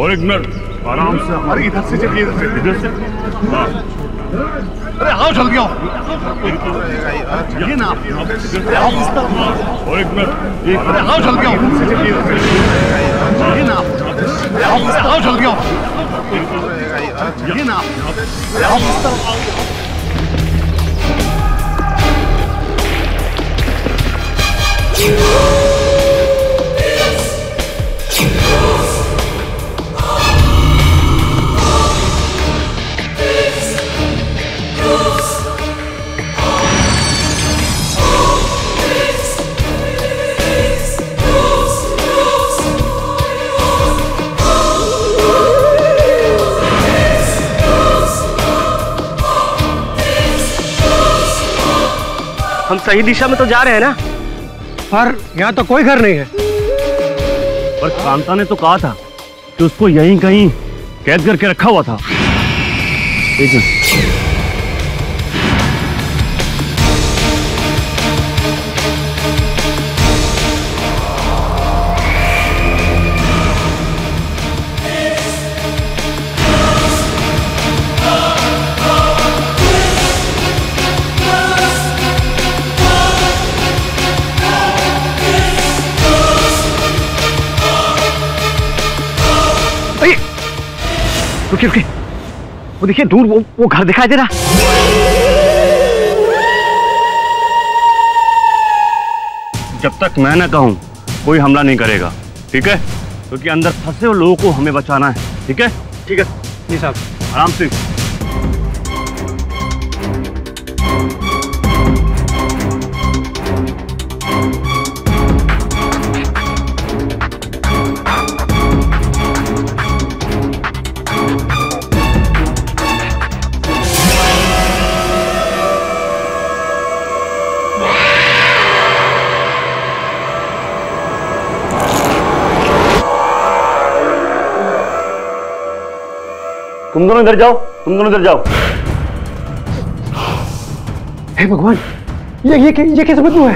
और एक मिनट आराम से। अरे इधर से चलिए, इधर से। हाँ अरे आओ जल्दी आओ, चलिए ना आप। और एक मिनट। अरे आओ जल्दी आओ, चलिए ना आप। आओ जल्दी आओ, चलिए ना आप। हम सही दिशा में तो जा रहे हैं ना? पर यहाँ तो कोई घर नहीं है। पर कांता ने तो कहा था कि उसको यहीं कहीं कैद करके रखा हुआ था। रुकिए रुकिए, वो देखिए दूर वो घर दिखाई दे रहा। जब तक मैं ना कहूं कोई हमला नहीं करेगा, ठीक है? क्योंकि अंदर फंसे हुए लोगों को हमें बचाना है, ठीक है? ठीक है जी साहब। आराम से। तुम दोनों इधर जाओ, तुम दोनों इधर जाओ। हे भगवान, ये कैसे बदबू है?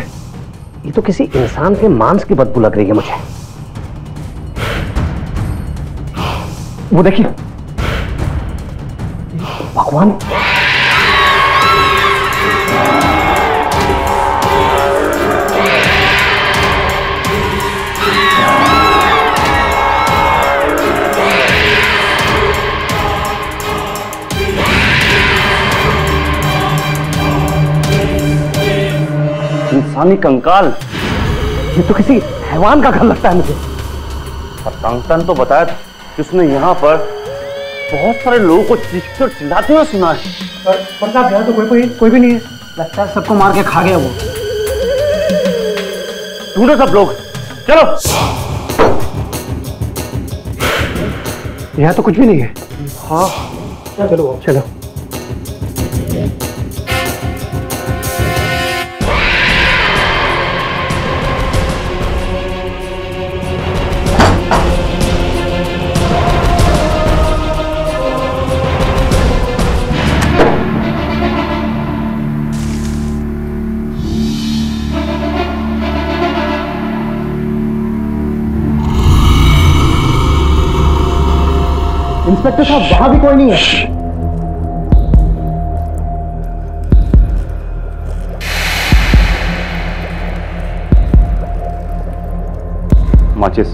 ये तो किसी इंसान के मांस की बदबू लग रही है मुझे। वो देखिए, भगवान, इंसानी कंकाल। ये तो किसी हैवान का घर लगता है मुझे। और कांता ने तो बताया था कि उसने यहाँ पर बहुत सारे लोगों को चीखते और चिल्लाते हुए सुना है। पर साहब यहाँ तो कोई भी नहीं है। लगता है सबको मार के खा गया वो। ढूंढो सब लोग, चलो। यहाँ तो कुछ भी नहीं है। हाँ चलो चलो। इंस्पेक्टर साहब, वहां भी कोई नहीं है। माचिस।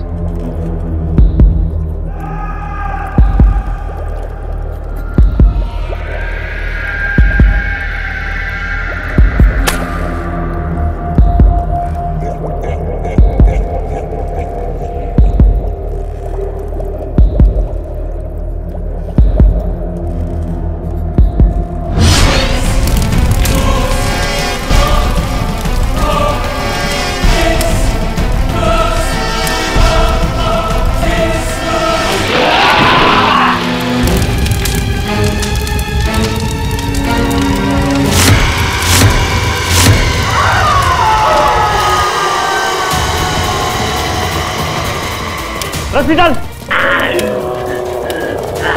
रस्सी डाल।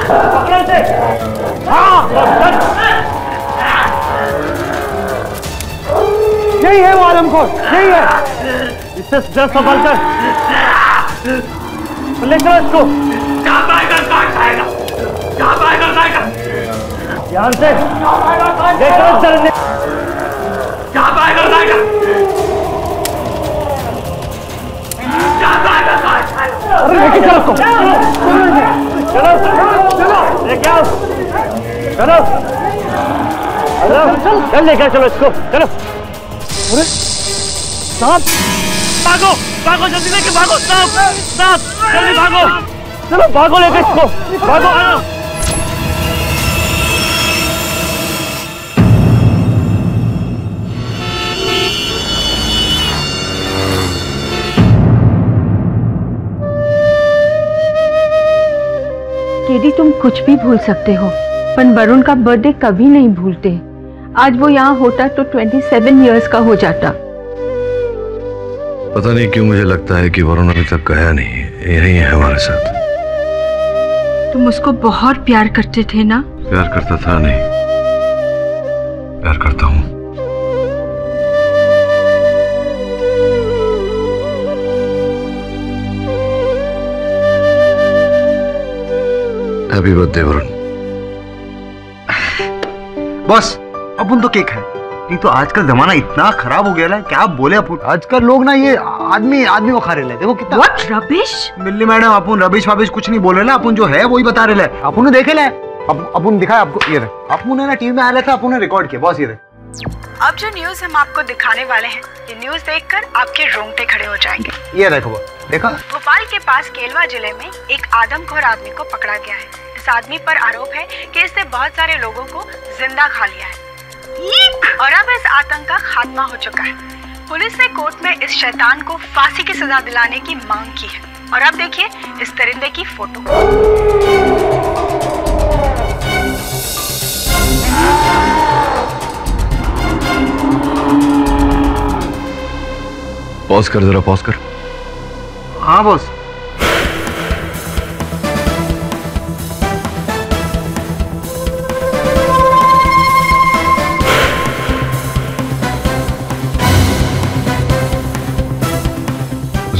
पकड़ से। हाँ, यही है वो आलमखोर, यही है। इससे जरा संभाल कर। ले चलो इसको। ध्यान से देखो चलने क्या पाएगा अरे लेके चलो उसको। चलो लेके आओ चलो चल लेके चलो इसको चलो। अरे सांप भागो भागो जल्दी लेके भागो सांप सांप जल्दी भागो चलो भागो लेके इसको भागो। केडी तुम कुछ भी भूल सकते हो पर वरुण का बर्थडे कभी नहीं भूलते। आज वो यहाँ होता तो 27 इयर्स का हो जाता। पता नहीं क्यों मुझे लगता है कि वरुण अभी तक गया नहीं, यही है हमारे साथ। तुम उसको बहुत प्यार करते थे ना? प्यार करता था नहीं, प्यार करता हूँ। Happy birthday Varun. बस अपन तो केक है, नहीं तो आजकल जमाना इतना खराब हो गया है, क्या बोले अपन। आजकल लोग ना ये आदमी को खा रहे हैं। देखो कितना What rubbish? मिल्ली मैडम अपन रबिश वाबिश कुछ नहीं बोल रहे ना, अपन जो है वही बता रहे हैं। अपन ने देखे ले, अपन दिखाया आपको, ये रहे अपन ने ना टीवी में आया था, अपन ने रिकॉर्ड किया। बस ये रहे। अब जो न्यूज हम आपको दिखाने वाले हैं, ये न्यूज देखकर आपके रोंगटे खड़े हो जाएंगे। ये देखो देखा, भोपाल के पास केलवा जिले में एक आदमखोर आदमी को पकड़ा गया है। इस आदमी पर आरोप है कि इसने बहुत सारे लोगों को जिंदा खा लिया है और अब इस आतंक का खात्मा हो चुका है। पुलिस ने कोर्ट में इस शैतान को फांसी की सजा दिलाने की मांग की है। और अब देखिए इस परिंदे की फोटो। पॉज कर, जरा पॉज कर। हाँ बॉस।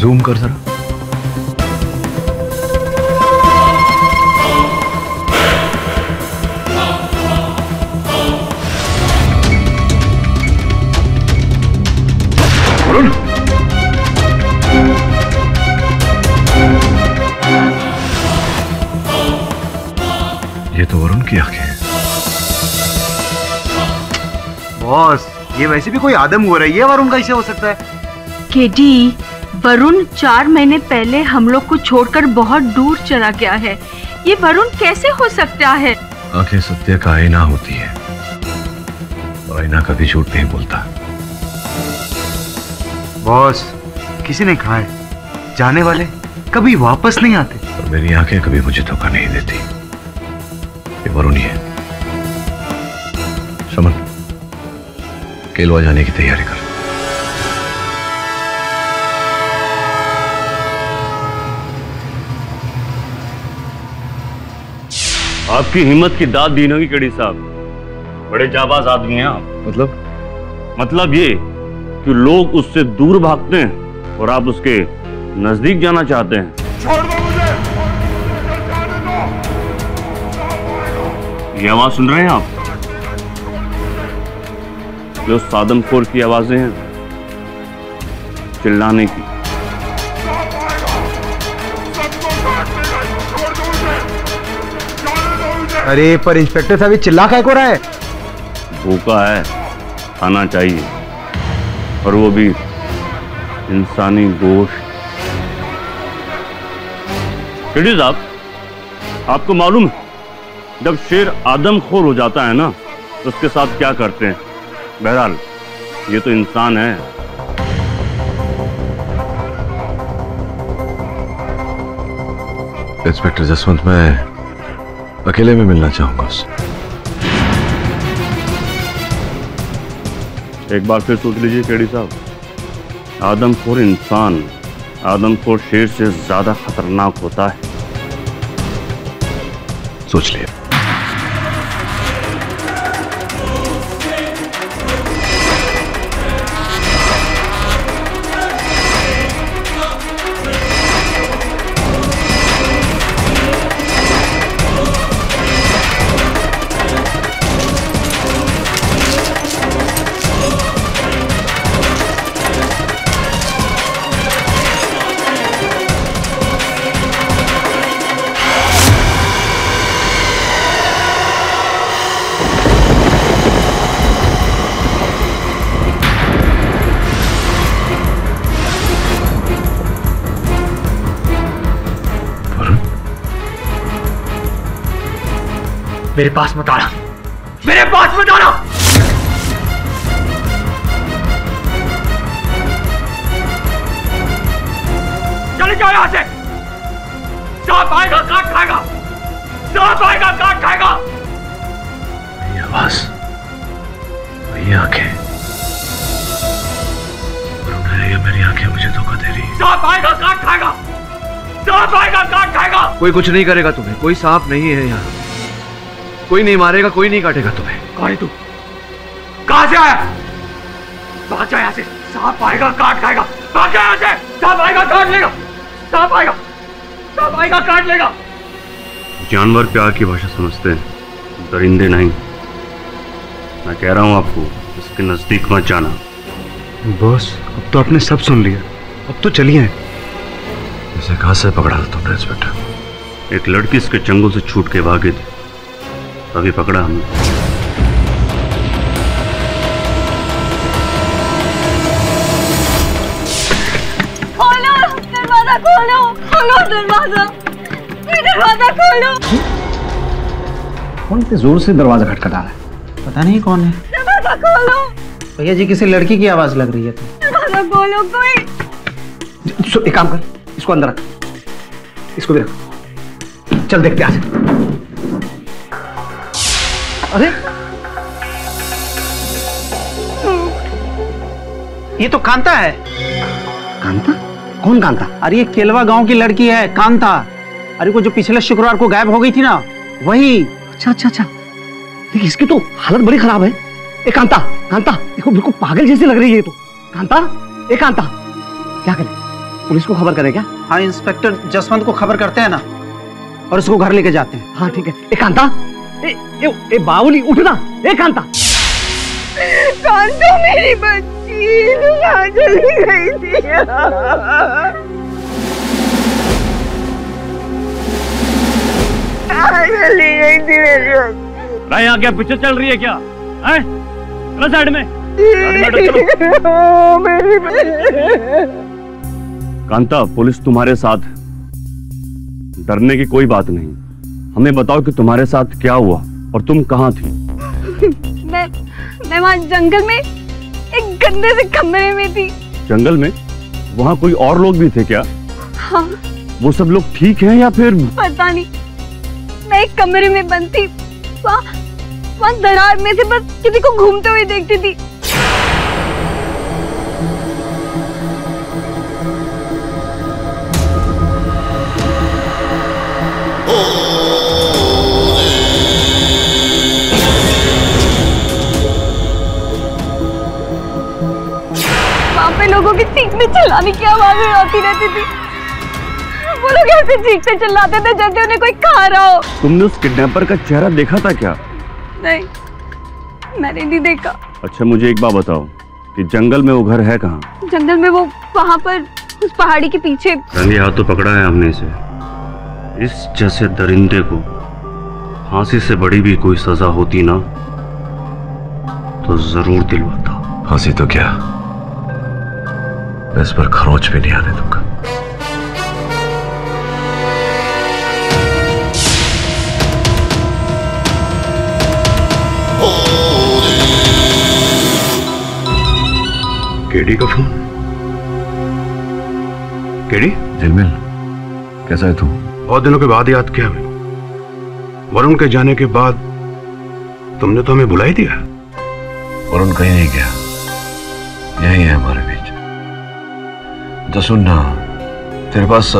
जूम कर जरा। वरुण, ये तो वरुण की आंखें हैं। बॉस ये वैसे भी कोई आदम हो रही है, वरुण कैसे हो सकता है? केडी, वरुण 4 महीने पहले हम लोग को छोड़कर बहुत दूर चला गया है। ये वरुण कैसे हो सकता है? आंखें सत्य का आईना होती है और आईना कभी झूठ नहीं बोलता। बॉस किसी ने कहा है जाने वाले कभी वापस नहीं आते। और मेरी आंखें कभी मुझे धोखा नहीं देती। ये वरुण ही है। समन, केलवा जाने की तैयारी कर। आपकी हिम्मत की दाद दी होगी केडी साहब, बड़े जाबाज आदमी हैं आप। मतलब ये कि लोग उससे दूर भागते हैं और आप उसके नजदीक जाना चाहते हैं। छोड़ दो मुझे, ये आवाज सुन रहे हैं आप? जो सादमखोर की आवाजें हैं, चिल्लाने की। अरे पर इंस्पेक्टर साहब चिल्ला क्या हो रहा है? भूखा है, खाना चाहिए, और वो भी इंसानी गोश्त। केडी साहब, आपको मालूम है जब शेर आदमखोर हो जाता है ना तो उसके साथ क्या करते हैं? बहरहाल ये तो इंसान है। इंस्पेक्टर जसवंत, मैं अकेले में मिलना चाहूंगा उससे। एक बार फिर सोच लीजिए केडी साहब, आदमखोर इंसान आदमखोर शेर से ज्यादा खतरनाक होता है। सोच लिया। मेरे पास मत आना, मेरे पास मत आना। चले जाओ यहां से। सांप आएगा काट खाएगा, सांप आएगा काट खाएगा। वही आवाज, वही आंखें, ये मेरी आंखें मुझे धोखा दे रही। सांप आएगा काट खाएगा, सांप आएगा काट खाएगा। कोई कुछ नहीं करेगा तुम्हें, कोई सांप नहीं है यहाँ, कोई नहीं मारेगा, कोई नहीं काटेगा तुम्हें। कौन है तू? कहां से आया? भाग जा यहाँ से, सांप आएगा काट खाएगा। भाग जा यहाँ से, सांप आएगा काट लेगा, सांप आएगा, सांप आएगा काट लेगा। जानवर प्यार की भाषा समझते हैं, दरिंदे नहीं। मैं कह रहा हूं आपको, इसके नजदीक मत जाना। बॉस, अब तो आपने सब सुन लिया, अब तो चलिए। इसे कहां से पकड़ा था तुमने इंस्पेक्टर? एक लड़की इसके चंगुल से छूट के भागी थी, तभी पकड़ा हमने। खोलो दरवाजा, खोलो खोलो दरवाजा, दरवाजा खोलो। कौन इतने जोर से दरवाजा खटखटा रहा है? पता नहीं कौन है। दरवाजा खोलो। भैया जी, किसी लड़की की आवाज लग रही है। तो दरवाजा खोलो कोई। एक काम कर, इसको अंदर रख, इसको भी रख। चल देखते हैं। अरे ये तो कांता है। कांता? कौन कांता? अरे ये केलवा गांव की लड़की है कांता। अरे वो जो पिछले शुक्रवार को गायब हो गई थी ना, वही। अच्छा अच्छा अच्छा, देखिए इसकी तो हालत बड़ी खराब है। ए कांता, कांता देखो बिल्कुल पागल जैसी लग रही है ये तो। कांता, ए कांता, क्या करें? पुलिस को खबर करें क्या? हाँ, इंस्पेक्टर जसवंत को खबर करते हैं ना, और उसको घर लेके जाते हैं। हाँ ठीक है। ए कांता, ए बावली उठना। ए कांता, कांता मेरी बच्ची कहाँ चली गई थी? चली गई थी मेरी बच्ची। यहाँ क्या पिक्चर चल रही है क्या? चलो साइड में। मेरी बच्ची। कांता, पुलिस तुम्हारे साथ है, डरने की कोई बात नहीं। हमें बताओ कि तुम्हारे साथ क्या हुआ और तुम कहाँ थी? मैं वहाँ जंगल में एक गंदे से कमरे में थी। जंगल में? वहाँ कोई और लोग भी थे क्या? हाँ। वो सब लोग ठीक हैं या फिर? पता नहीं, मैं एक कमरे में बंद थी। वहाँ दरार में से बस किसी को घूमते हुए देखती थी। वहाँ पे लोगों की चीखने चिल्लाने की आवाजें आती रहती थी। वो लोग ऐसे चीखते चिल्लाते थे जैसे उन्हें कोई खा रहा हो। तुमने उस किडनैपर का चेहरा देखा था क्या? नहीं, मैंने नहीं देखा। अच्छा मुझे एक बात बताओ कि जंगल में वो घर है कहाँ? जंगल में वो वहाँ पर उस पहाड़ी के पीछे। रंगे हाथों पकड़ा है हमने इसे। इस जैसे दरिंदे को फांसी से बड़ी भी कोई सजा होती ना तो जरूर दिलवाता। फांसी तो क्या, मैं इस पर खरोच भी नहीं आने दूंगा। केडी का फोन? केडी? झिलमिल, कैसा है तू? बहुत दिनों के बाद याद किया हमें। वरुण के जाने के बाद तुमने तो हमें बुला ही दिया। वरुण कहीं नहीं गया, यही है हमारे बीच। तो सुन ना, तेरे पास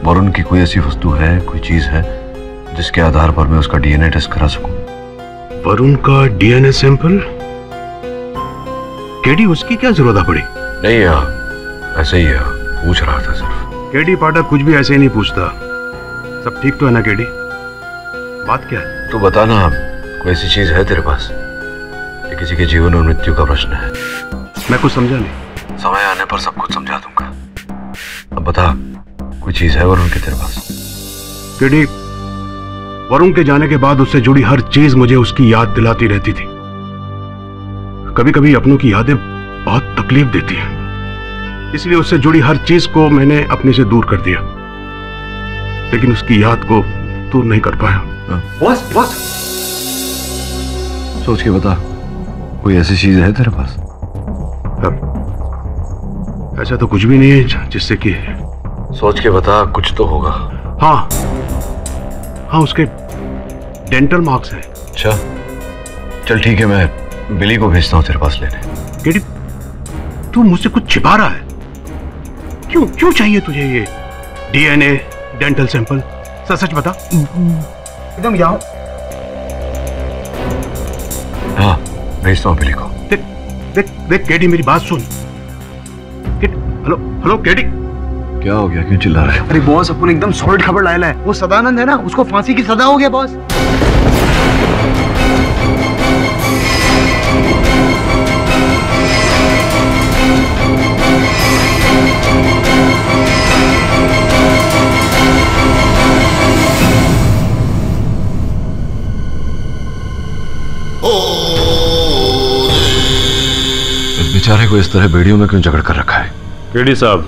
वरुण की कोई ऐसी वस्तु है, कोई चीज है जिसके आधार पर मैं उसका डीएनए टेस्ट करा सकूं? वरुण का डीएनए सैंपल? केडी, उसकी क्या जरूरत पड़ी? नहीं यार, ऐसे ही है, पूछ रहा था सिर्फ। केडी पाठक कुछ भी ऐसे ही नहीं पूछता। सब ठीक तो है ना केडी? बात क्या है? तू बता ना, कोई ऐसी चीज है तेरे पास? ये किसी के जीवन और मृत्यु का प्रश्न है। मैं कुछ समझा नहीं। समय आने पर सब कुछ समझा दूंगा। अब बता, कोई चीज है वरुण की तेरे पास? केडी, वरुण के जाने के बाद उससे जुड़ी हर चीज मुझे उसकी याद दिलाती रहती थी। कभी कभी अपनों की यादें बहुत तकलीफ देती हैं, इसलिए उससे जुड़ी हर चीज को मैंने अपने से दूर कर दिया, लेकिन उसकी याद को दूर नहीं कर पाया। बॉस, बॉस, सोच के बता, कोई ऐसी चीज है तेरे पास? ऐसा तो कुछ भी नहीं है जिससे कि। सोच के बता, कुछ तो होगा। हाँ हाँ, उसके डेंटल मार्क्स हैं। अच्छा चल ठीक है, मैं बिली को भेजता हूँ तेरे पास लेने। केडी, तू मुझसे कुछ छिपा रहा है? क्यों क्यों चाहिए तुझे ये डीएनए डेंटल सैंपल? सच बता। एकदम यहाँ। हाँ भेजता हूँ बिली को। देख देख देख केडी, मेरी बात सुन। हेलो हेलो केडी, क्या हो गया, क्यों चिल्ला रहा है? अरे बॉस, अपन एकदम सॉलिड खबर लाया है। वो सदानंद है ना, उसको फांसी की सजा हो गया बॉस। इस बेचारे को इस तरह बेड़ियों में क्यों जकड़ कर रखा है? केडी साहब,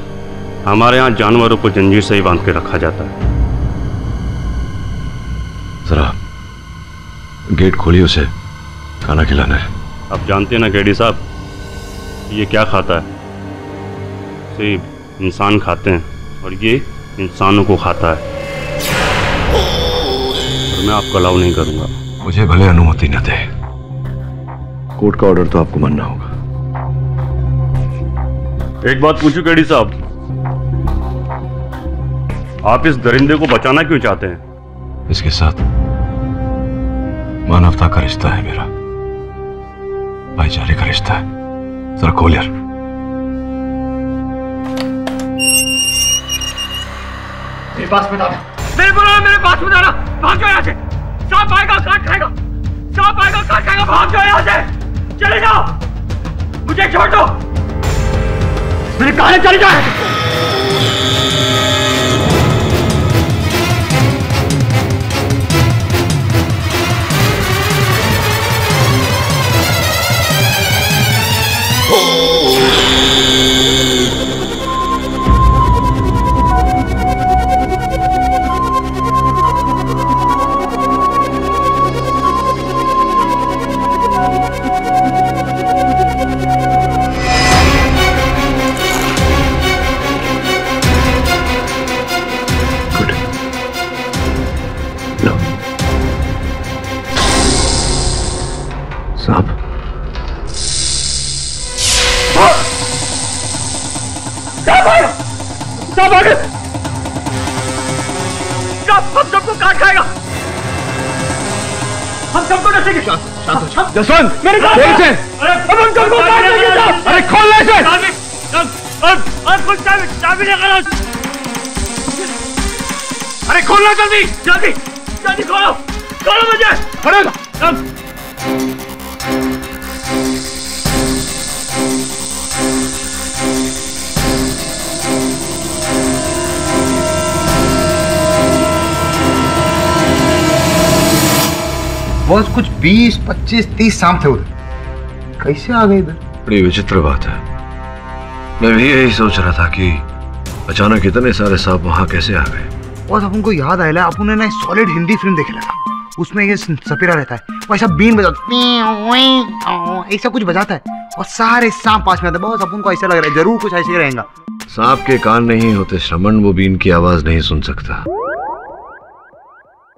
हमारे यहाँ जानवरों को जंजीर से ही बांध के रखा जाता है। जरा गेट खोलिए, उसे खाना खिलाना है। आप जानते हैं ना केडी साहब, ये क्या खाता है? सिर्फ इंसान खाते हैं और ये इंसानों को खाता है। और मैं आपको अलाउ नहीं करूंगा। मुझे भले अनुमति न दे, कोर्ट का ऑर्डर तो आपको मानना होगा। एक बात पूछूं केडी साहब, आप इस दरिंदे को बचाना क्यों चाहते हैं? इसके साथ मानवता का रिश्ता है मेरा, भाईचारे का रिश्ता है। जरा खोल यार। मेरे पास बता, मेरे पास बता रहा। भाग जाओ यहाँ से, सांप आएगा काट खाएगा, सांप आएगा काट खाएगा। भाग जाओ यहाँ से, चले जाओ, मुझे छोड़ दो। मेरे कहा चले जाए। हम सबको काट खाएगा, हम सबको नसेंगे। जसवंत, मेरे साथ तेज से। अरे हम सबको काट देंगे। अरे खोल ले इसे। चाबी लेकर आओ। अरे खोलो जल्दी जल्दी जल्दी, खोलो खोलो मुझे। बॉस कुछ 20, 25, 30 सांप थे उधर, कैसे आ गए इधर? बड़ी विचित्र बात है, मैं भी यही सोच रहा था कि अचानक इतने सारे सांप वहां कैसे आ गए। बॉस अपन को याद आया, अपन ने सॉलिड हिंदी फिल्म देखे लगा, उसमें ये सपेरा रहता है, वो ऐसा बीन बजाता, ऐसा कुछ बजाता है और सारे सांप पास में आते हैं। बॉस अपन को ऐसा लग रहा है जरूर कुछ ऐसे ही रहेगा। सांप के कान नहीं होते श्रमण, वो बीन की आवाज नहीं सुन सकता।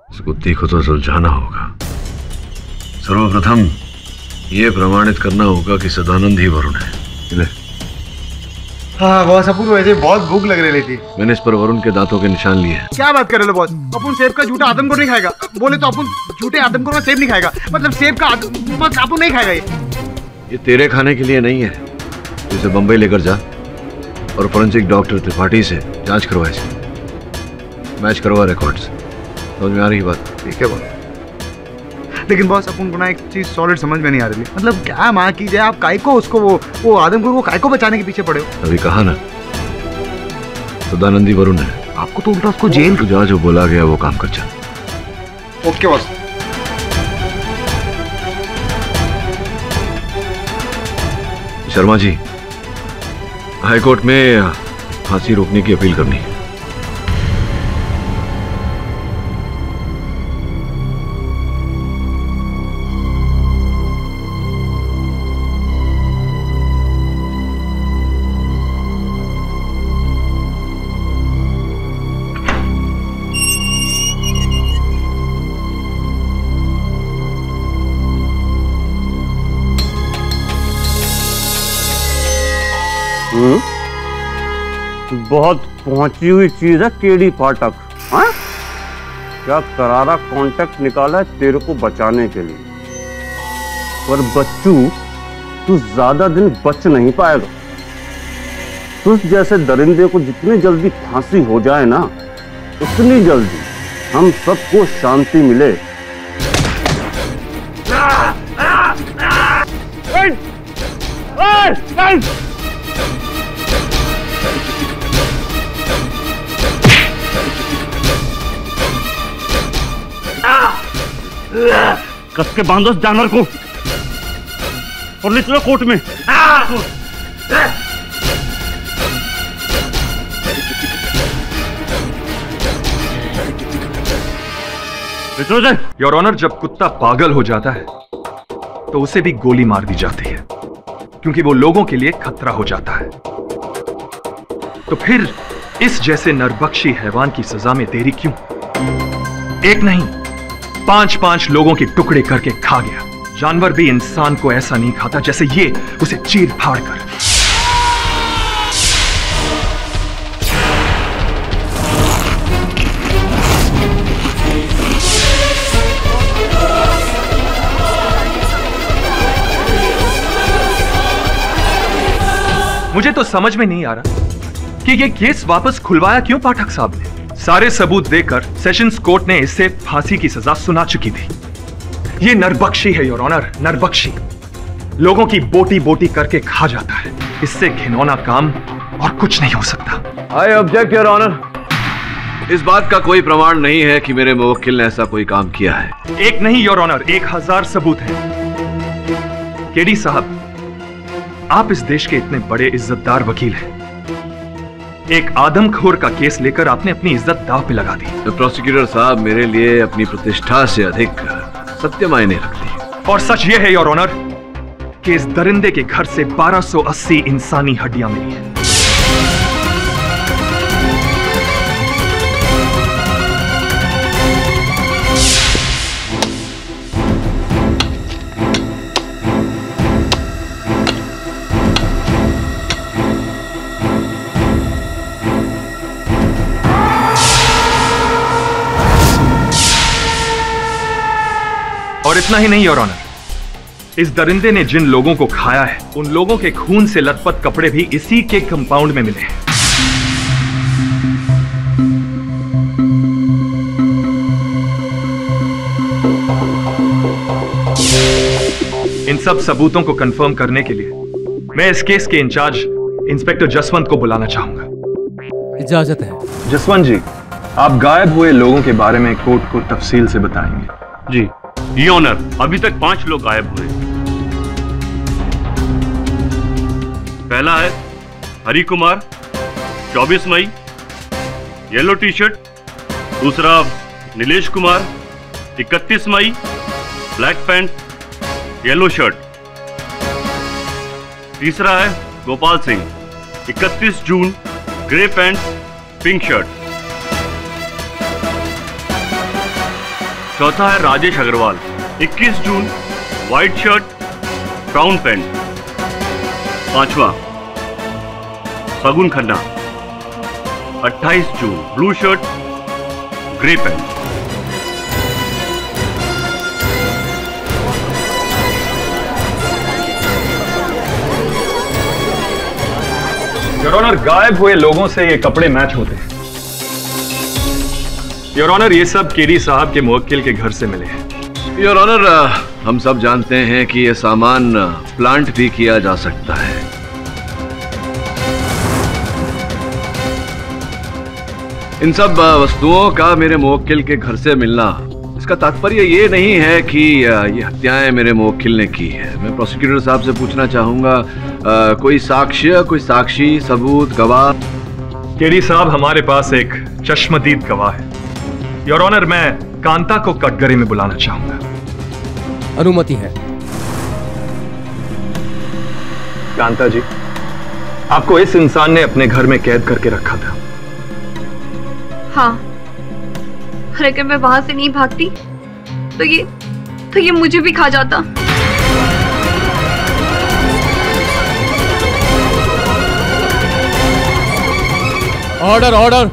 इस बुद्धि को तो सुलझाना होगा। सर्वप्रथम ये प्रमाणित करना होगा कि सदानंद ही वरुण है। हाँ बॉस, अपन को वैसे बहुत भूख लग रही थी, मैंने इस पर वरुण के दांतों के निशान लिए हैं। क्या बात कर रहे हो बॉस? अपन सेब का झूठा आदमखोर नहीं खाएगा, बोले तो अपन झूठे आदमखोर का सेब नहीं खाएगा, मतलब सेब का अपन नहीं खाएगा। ये तेरे खाने के लिए नहीं है, इसे बंबई लेकर जा और फोरेंसिक डॉक्टर त्रिपाठी से जांच करवा, इसे मैच करवा रिकॉर्ड्स। समझ में आ रही बात? ठीक है बॉस, लेकिन बॉस अपन को ना एक चीज सॉलिड समझ में नहीं आ रही, मतलब क्या माँ की जाए, आप काय को उसको वो आदमखोर को काय को बचाने के पीछे पड़े हो? अभी कहा ना, सदानंदी वरुण है। आपको तो उल्टा उसको जेल। तू जा, जो बोला गया वो काम कर जा। Okay boss. Sharma ji, high court में फांसी रोकने की अपील करनी है। बहुत पहुंची हुई चीज है केडी पाठक। हाँ, क्या करारा कॉन्टेक्ट निकाला है तेरे को बचाने के लिए, पर बच्चू तू ज्यादा दिन बच नहीं पाएगा। तुझ जैसे दरिंदे को जितनी जल्दी फांसी हो जाए ना, उतनी जल्दी हम सबको शांति मिले। कस के बांधो इस जानवर को और ले चलो कोर्ट में। योर ऑनर, जब कुत्ता पागल हो जाता है तो उसे भी गोली मार दी जाती है, क्योंकि वो लोगों के लिए खतरा हो जाता है। तो फिर इस जैसे नरबख्शी हैवान की सजा में देरी क्यों? एक नहीं, 5-5 लोगों के टुकड़े करके खा गया। जानवर भी इंसान को ऐसा नहीं खाता जैसे ये उसे चीर फाड़ कर। मुझे तो समझ में नहीं आ रहा कि ये केस वापस खुलवाया क्यों पाठक साहब ने। सारे सबूत देकर सेशंस कोर्ट ने इसे फांसी की सजा सुना चुकी थी। ये नरबख्शी है योर ऑनर, नरबख्शी। लोगों की बोटी बोटी करके खा जाता है। इससे घिनौना काम और कुछ नहीं हो सकता। I object your honour. इस बात का कोई प्रमाण नहीं है कि मेरे मुवक्किल ने ऐसा कोई काम किया है। एक नहीं योर ऑनर, 1000 सबूत हैं। केडी साहब, आप इस देश के इतने बड़े इज्जतदार वकील हैं। एक आदमखोर का केस लेकर आपने अपनी इज्जत दांव पे लगा दी। तो प्रोसिक्यूटर साहब, मेरे लिए अपनी प्रतिष्ठा से अधिक सत्य मायने रखती है। और सच यह है योर ऑनर कि इस दरिंदे के घर से 1280 इंसानी हड्डियां मिली हैं। और इतना ही नहीं योर ऑनर, इस दरिंदे ने जिन लोगों को खाया है, उन लोगों के खून से लथपथ कपड़े भी इसी के कंपाउंड में मिले हैं। इन सब सबूतों को कंफर्म करने के लिए मैं इस केस के इंचार्ज इंस्पेक्टर जसवंत को बुलाना चाहूंगा। इजाजत है। जसवंत जी, आप गायब हुए लोगों के बारे में कोर्ट को तफसील से बताएंगे। जी ये ऑनर, अभी तक 5 लोग गायब हुए। पहला है Hari Kumar, 24 May, yellow T shirt. दूसरा Nilesh Kumar, 31 May, black pant, yellow shirt. तीसरा है Gopal Singh, 31 June, grey pant, pink shirt. चौथा है Rajesh Agarwal, 21 June, white shirt, brown pant. पांचवा Phagun Khanna, 28 June, blue shirt, grey pant. Your honour, गायब हुए लोगों से ये कपड़े मैच होते हैं। योर ऑनर, ये सब केडी साहब के मुवक्किल के घर से मिले हैं। योर ऑनर, हम सब जानते हैं कि यह सामान प्लांट भी किया जा सकता है। इन सब वस्तुओं का मेरे मुवक्किल के घर से मिलना, इसका तात्पर्य ये नहीं है कि ये हत्याएं मेरे मुवक्किल ने की है। मैं प्रोसिक्यूटर साहब से पूछना चाहूंगा, कोई साक्ष्य, कोई साक्षी, सबूत, गवाह? केडी साहब, हमारे पास एक चश्मदीद गवाह है। योर ऑनर, मैं कांता को कटघरे में बुलाना चाहूंगा। अनुमति है। कांता जी, आपको इस इंसान ने अपने घर में कैद करके रखा था। हाँ, लेकिन मैं वहां से नहीं भागती तो ये मुझे भी खा जाता। Order order.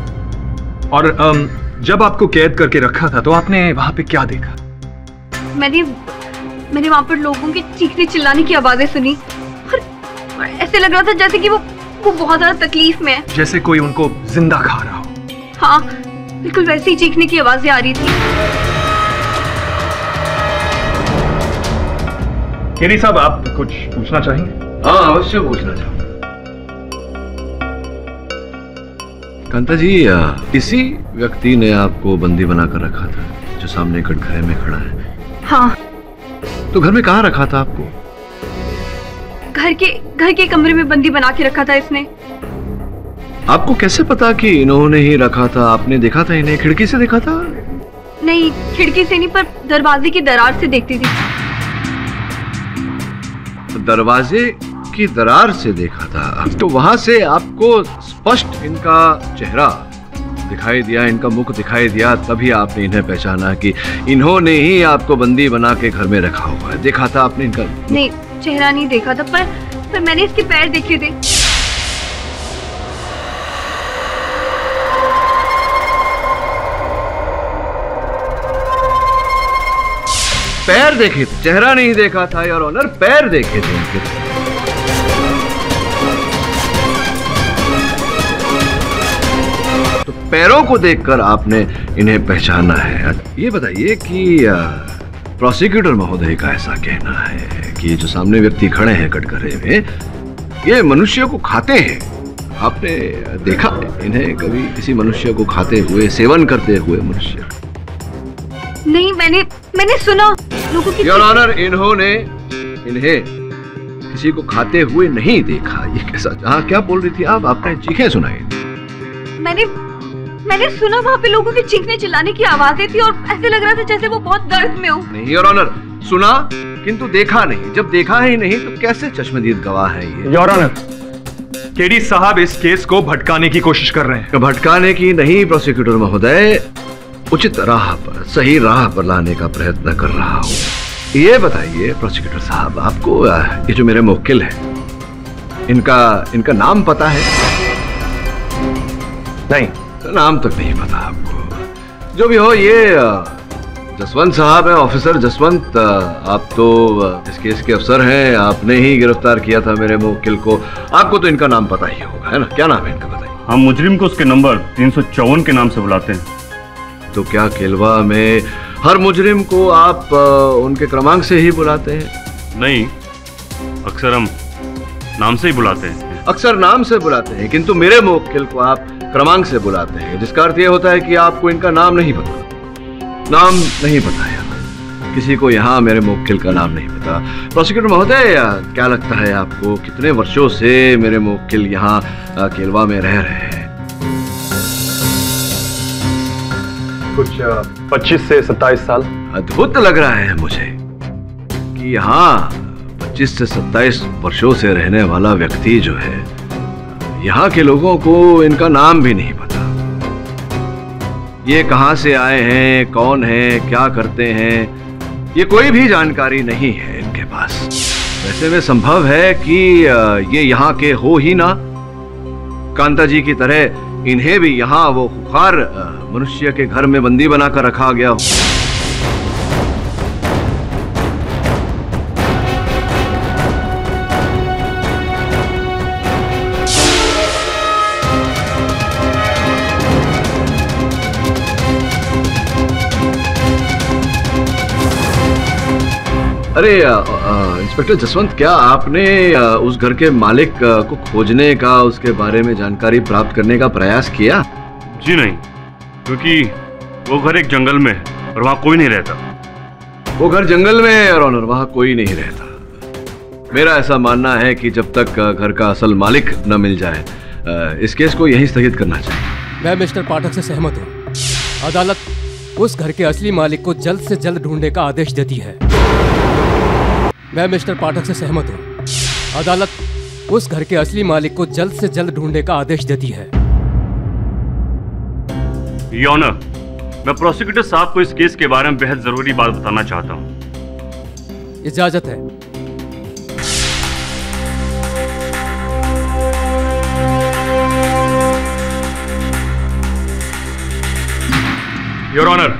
और जब आपको कैद करके रखा था तो आपने वहां पे क्या देखा? मैंने वहां पर लोगों के चीखने चिल्लाने की आवाजें सुनी और ऐसे लग रहा था जैसे कि वो बहुत ज्यादा तकलीफ में है। जैसे कोई उनको जिंदा खा रहा हो। हाँ, बिल्कुल वैसे ही चीखने की आवाजें आ रही थी। केरी साहब, आप कुछ पूछना चाहेंगे? हाँ, अवश्य पूछना चाहूंगा। कांता जी, इसी व्यक्ति ने आपको बंदी बनाकर रखा था जो सामने कटघरे में खड़ा है? हाँ। तो घर में कहाँ रखा था आपको? घर के कमरे में बंदी बना के रखा था इसने। आपको कैसे पता कि इन्होंने ही रखा था? आपने देखा था इन्हें? खिड़की से देखा था? नहीं, खिड़की से नहीं, पर दरवाजे की दरार से देखती थी। दरवाजे की दरार से देखा था, तो वहां से आपको स्पष्ट इनका चेहरा दिखाई दिया, इनका मुख दिखाई दिया, तभी आपने इन्हें पहचाना कि इन्होंने ही आपको बंदी बना के घर में रखा हुआ है। देखा था आपने इनका? नहीं, चेहरा नहीं देखा था, पर मैंने इसके पैर देखे थे। पैर देखे थे, चेहरा नहीं देखा था योर ऑनर, पैर देखे थे इनके। तो पैरों को देखकर आपने इन्हें पहचाना है। ये बताइए कि प्रोसिक्यूटर महोदय का ऐसा कहना है कि जो सामने व्यक्ति खड़े हैं कटघरे में, ये मनुष्य को खाते हैं। आपने देखा इन्हें कभी किसी मनुष्य को खाते हुए, सेवन करते हुए मनुष्य? नहीं, मैंने सुना लोगों की। योर ऑनर, इन्होंने इन्हें किसी को खाते हुए नहीं देखा। ये कैसा? हाँ, क्या बोल रही थी आप? आपने चीखें सुनाई? मैंने सुना वहाँ पे लोगों के चीखने चिल्लाने की आवाजें थी और ऐसे लग रहा था जैसे वो बहुत दर्द में हो। नहीं योर ऑनर, सुना किंतु देखा नहीं। जब देखा ही नहीं तो कैसे चश्मदीद गवाह है ये? योर ऑनर, केडी साहब इस केस को भटकाने की कोशिश कर रहे हैं। भटकाने की नहीं प्रोसिक्यूटर महोदय, उचित राह पर, सही राह पर लाने का प्रयत्न कर रहा हूँ। ये बताइए प्रोसिक्यूटर साहब, आपको ये जो मेरे मुवक्किल हैं, इनका नाम पता है? नहीं, नाम तक नहीं पता आपको। जो भी हो, ये जसवंत साहब है, ऑफिसर जसवंत। आप तो इस केस के अफसर हैं, आपने ही गिरफ्तार किया था मेरे मुवक्किल को। आपको तो इनका नाम पता ही होगा, है ना? क्या नाम है इनका, बताइए। हम मुजरिम को उसके नंबर 354 के नाम से बुलाते हैं। तो क्या केलवा में हर मुजरिम को आप उनके क्रमांक से ही बुलाते हैं? नहीं, अक्सर हम नाम से ही बुलाते हैं। अक्सर नाम से बुलाते हैं, किंतु मेरे मुवक्किल को आप क्रमांक से बुलाते हैं, जिसका अर्थ यह होता है कि आपको इनका नाम नहीं पता। नाम नहीं पता है किसी को यहाँ, मेरे मुवक्किल का नाम नहीं पता। प्रोसिक्यूटर महोदय, क्या लगता है आपको कितने वर्षों से मेरे मुवक्किल यहाँ केलवा में रह रहे हैं? कुछ 25 से 27 साल। अद्भुत लग रहा है मुझे कि यहाँ 25 से 27 वर्षों से रहने वाला व्यक्ति जो है, यहाँ के लोगों को इनका नाम भी नहीं पता। ये कहाँ से आए हैं, कौन है, क्या करते हैं, ये कोई भी जानकारी नहीं है इनके पास। वैसे में संभव है कि ये यहाँ के हो ही ना। कांता जी की तरह इन्हें भी यहाँ वो खुखार मनुष्य के घर में बंदी बनाकर रखा गया हो। अरे इंस्पेक्टर जसवंत, क्या आपने उस घर के मालिक को खोजने का, उसके बारे में जानकारी प्राप्त करने का प्रयास किया? जी नहीं, क्योंकि वो घर एक जंगल में है और वहाँ कोई नहीं रहता। वो घर जंगल में है और ऑनर, वहाँ कोई नहीं रहता। मेरा ऐसा मानना है कि जब तक घर का असल मालिक न मिल जाए, इस केस को यहीं स्थगित करना चाहिए। मैं मिस्टर पाठक से सहमत हूँ। अदालत उस घर के असली मालिक को जल्द से जल्द ढूंढने का आदेश देती है। मैं मिस्टर पाठक से सहमत हूँ। अदालत उस घर के असली मालिक को जल्द से जल्द ढूंढने का आदेश देती है। योर ऑनर, मैं प्रोसिक्यूटर साहब को इस केस के बारे में बेहद जरूरी बात बताना चाहता हूँ। इजाजत है। योर ऑनर,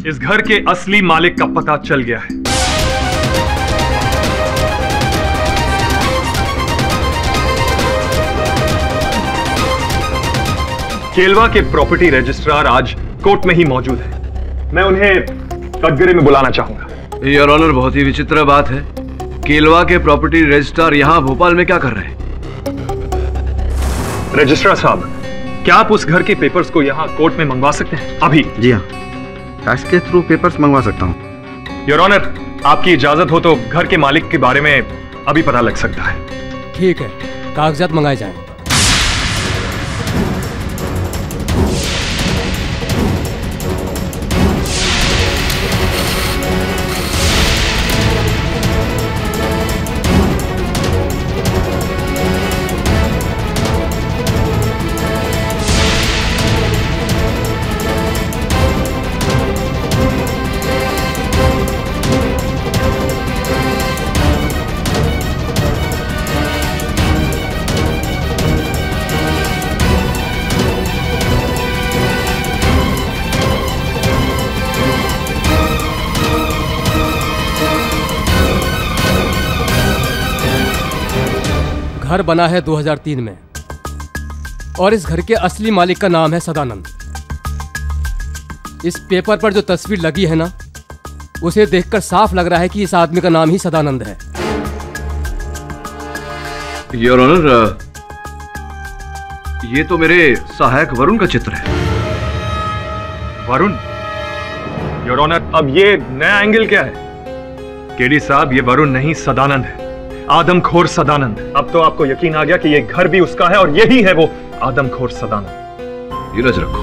इस घर के असली मालिक का पता चल गया है। केलवा के प्रॉपर्टी रजिस्ट्रार आज कोर्ट में ही मौजूद है। मैं उन्हें कटघरे में बुलाना चाहूंगा। योर ऑनर, बहुत ही विचित्र बात है। केलवा के प्रॉपर्टी रजिस्ट्रार यहां भोपाल में क्या कर रहे हैं? रजिस्ट्रार साहब, क्या आप उस घर के पेपर्स को यहाँ कोर्ट में मंगवा सकते हैं अभी? जी हाँ, फैक्स के थ्रू पेपर्स मंगवा सकता हूँ। योर ऑनर, आपकी इजाजत हो तो घर के मालिक के बारे में अभी पता लग सकता है। ठीक है, कागजात मंगाए जाएं। घर बना है 2003 में और इस घर के असली मालिक का नाम है सदानंद। इस पेपर पर जो तस्वीर लगी है ना, उसे देखकर साफ लग रहा है कि इस आदमी का नाम ही सदानंद है। योर ऑनर, ये तो मेरे सहायक वरुण का चित्र है। वरुण? योर ऑनर, अब ये नया एंगल क्या है? केडी साहब, ये वरुण नहीं सदानंद है, आदमखोर सदानंद। अब तो आपको यकीन आ गया कि ये घर भी उसका है और यही है वो आदमखोर सदानंद। धीरज रखो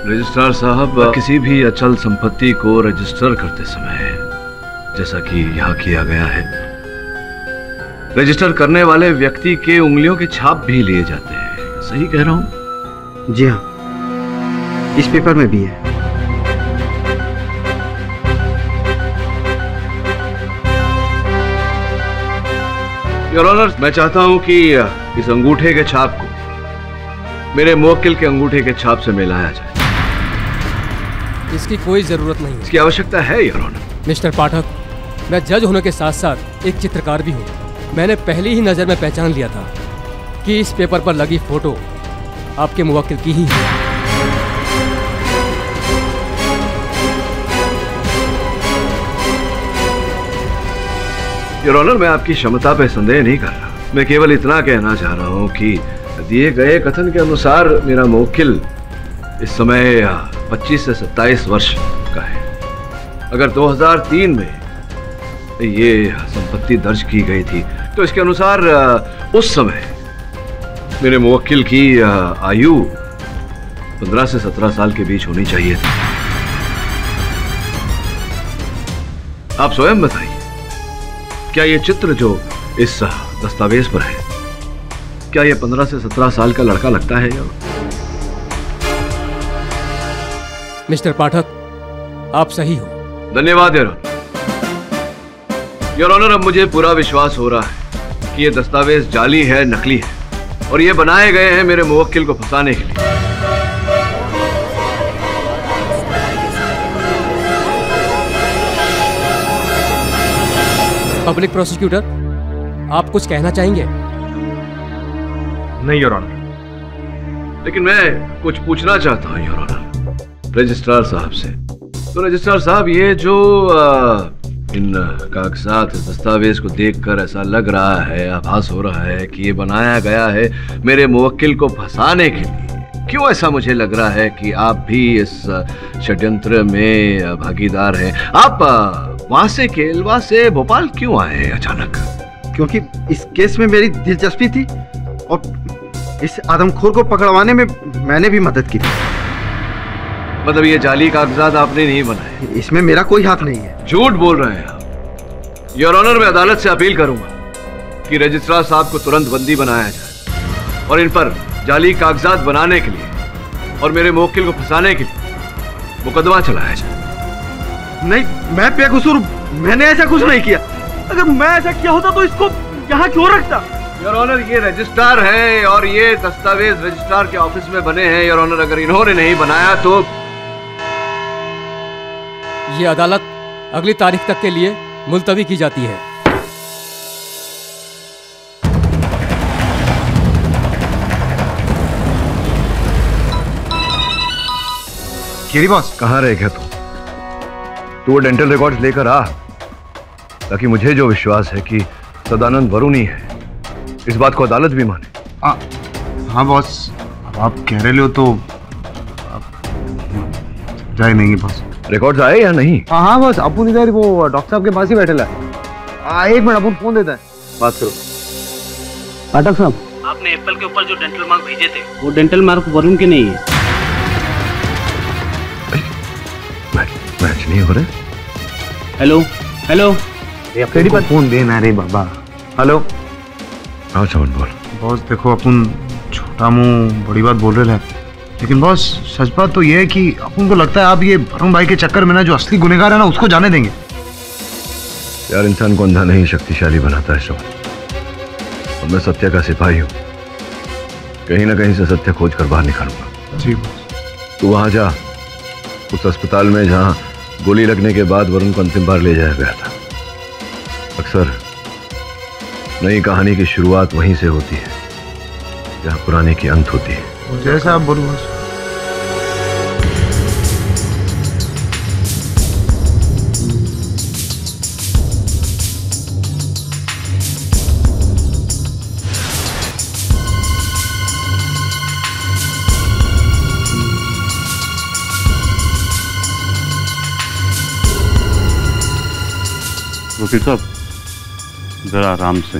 रजिस्ट्रार साहब, किसी भी अचल संपत्ति को रजिस्टर करते समय, जैसा कि यहां किया गया है, रजिस्टर करने वाले व्यक्ति के उंगलियों के छाप भी लिए जाते हैं। सही कह रहा हूं? जी हाँ, इस पेपर में भी है। योर ऑनर, मैं चाहता हूं कि इस अंगूठे के छाप को मेरे मुवक्किल के अंगूठे के छाप से मिलाया जाए। इसकी कोई जरूरत नहीं है। इसकी आवश्यकता है योर ऑनर। मिस्टर पाठक, मैं जज होने के साथ साथ एक चित्रकार भी हूँ। मैंने पहली ही नजर में पहचान लिया था कि इस पेपर पर लगी फोटो आपके मुवक्किल की ही है। योर ऑनर, मैं आपकी क्षमता पे संदेह नहीं कर रहा। मैं केवल इतना कहना चाह रहा हूं कि दिए गए कथन के अनुसार मेरा मुवक्किल इस समय 25 से 27 वर्ष का है। अगर 2003 में ये संपत्ति दर्ज की गई थी तो इसके अनुसार उस समय मेरे मुवक्किल की आयु 15 से 17 साल के बीच होनी चाहिए थी। आप स्वयं बताइए, क्या ये चित्र जो इस दस्तावेज पर है, क्या ये 15 से 17 साल का लड़का लगता है? या मिस्टर पाठक, आप सही हो। धन्यवाद योर ऑनर। योर ऑनर, अब मुझे पूरा विश्वास हो रहा है कि ये दस्तावेज जाली है, नकली है और ये बनाए गए हैं मेरे मुवक्किल को फंसाने के लिए। पब्लिक प्रोसिक्यूटर, आप कुछ कहना चाहेंगे? नहीं योर ऑनर। लेकिन मैं कुछ पूछना चाहता हूं योर ऑनर रजिस्ट्रार साहब से। तो रजिस्ट्रार साहब, ये जो इन कागजात, दस्तावेज को देखकर ऐसा लग रहा है, आभास हो रहा है कि ये बनाया गया है मेरे मुवक्किल को फंसाने के लिए। क्यों ऐसा मुझे लग रहा है कि आप भी इस षड्यंत्र में भागीदार हैं? आप वहां से, केलवा से भोपाल क्यों आए अचानक? क्योंकि इस केस में मेरी दिलचस्पी थी और इस आदमखोर को पकड़वाने में मैंने भी मदद की थी। मतलब ये जाली कागजात आपने नहीं बनाए? इसमें मेरा कोई हाथ नहीं है। झूठ बोल रहे हैं आप। योर ऑनर, मैं अदालत से अपील करूंगा कि रजिस्ट्रार साहब को तुरंत बंदी बनाया जाए और इन पर जाली कागजात बनाने के लिए और मेरे मुवक्किल को फंसाने के लिए मुकदमा चलाया जाए। नहीं, मैं बेकसूर, मैंने ऐसा कुछ नहीं किया। अगर मैं ऐसा किया होता तो इसको यहाँ क्यों रखता? योर ऑनर, ये रजिस्ट्रार है और ये दस्तावेज रजिस्ट्रार के ऑफिस में बने हैं। योर ऑनर, अगर इन्होंने नहीं बनाया तो ये अदालत अगली तारीख तक के लिए मुलतवी की जाती है। केरी बॉस, कहाँ रह गया तू वो डेंटल रिकॉर्ड्स लेकर आ, ताकि मुझे जो विश्वास है कि सदानंद वरुण ही है, इस बात को अदालत भी माने। हाँ बॉस, अब आप कह रहे हो तो जाए नहीं बॉस। रिकॉर्ड्स आए या नहीं? हाँ बॉस, अपन इधर वो डॉक्टर साहब के पास ही बैठे है। एक मिनट, अपन फोन देता है, बात करो। पाठक साहब, आपने एप्पल के ऊपर जो डेंटल मार्क भेजे थे वो डेंटल मार्क वरुण के नहीं है। मैच नहीं हो रहे। हेलो हेलो, केडी पर फोन देना रे बाबा। हेलो। हाँ चमन बोल। बॉस देखो, अपन छोटा मुंह बड़ी बात बोल रहे हैं, लेकिन बॉस सच बात तो ये है कि अपन को लगता है आप ये वरुण भाई के चक्कर में ना जो असली गुनहगार है ना उसको जाने देंगे। यार, इंसान को अंधा नहीं शक्तिशाली बनाता है चमन। और मैं सत्य का सिपाही हूँ, कहीं ना कहीं से सत्य खोज कर बाहर निकालूंगा। जी बॉस। तू वहां जा, उस अस्पताल में जहां गोली लगने के बाद वरुण को अंतिम बार ले जाया गया था। अक्सर नई कहानी की शुरुआत वहीं से होती है जहां पुराने की अंत होती है। जैसा आप बोलो बॉस। वकील साहब, जरा आराम से।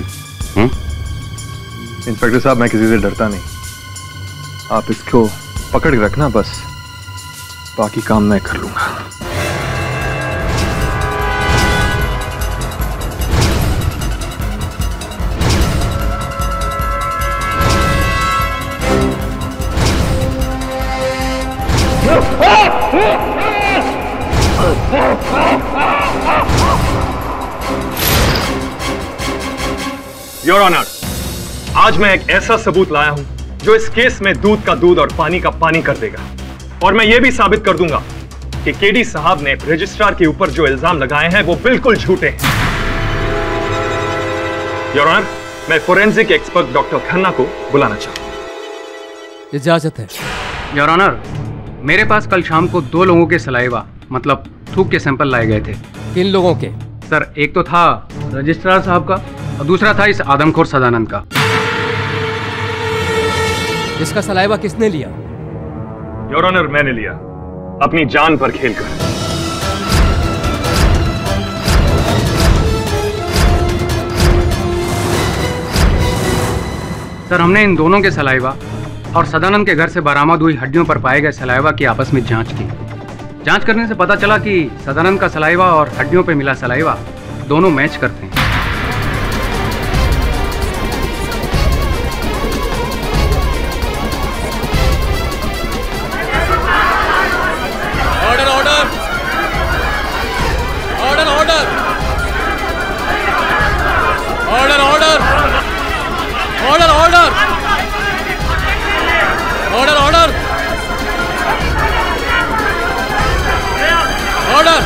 इंस्पेक्टर साहब, मैं किसी से डरता नहीं, आप इसको पकड़ के रखना, बस बाकी काम मैं कर लूंगा। योर ऑनर, आज मैं एक ऐसा सबूत लाया हूं जो इस केस में दूध का दूध और पानी का पानी कर देगा। और मैं यह भी साबित कर दूंगा कि केडी साहब ने रजिस्ट्रार के ऊपर जो इल्जाम लगाए हैं वो बिल्कुल झूठे हैं। योर ऑनर, मैं फोरेंसिक एक्सपर्ट डॉक्टर खन्ना को बुलाना चाहता हूं। इजाजत है। योर ऑनर, मेरे पास कल शाम को 2 लोगों के सलाइवा मतलब थूक के सैंपल लाए गए थे। किन लोगों के? सर, एक तो था रजिस्ट्रार साहब का और दूसरा था इस आदमखोर सदानंद का। इसका सलाइवा किसने लिया? योर ऑनर, मैंने लिया, अपनी जान पर खेलकर। सर, हमने इन दोनों के सलाइवा और सदानंद के घर से बरामद हुई हड्डियों पर पाए गए सलाइवा की आपस में जांच की। जांच करने से पता चला कि सदानंद का सलाइवा और हड्डियों पर मिला सलाइवा दोनों मैच करते हैं। Order order order order order order order order order order order.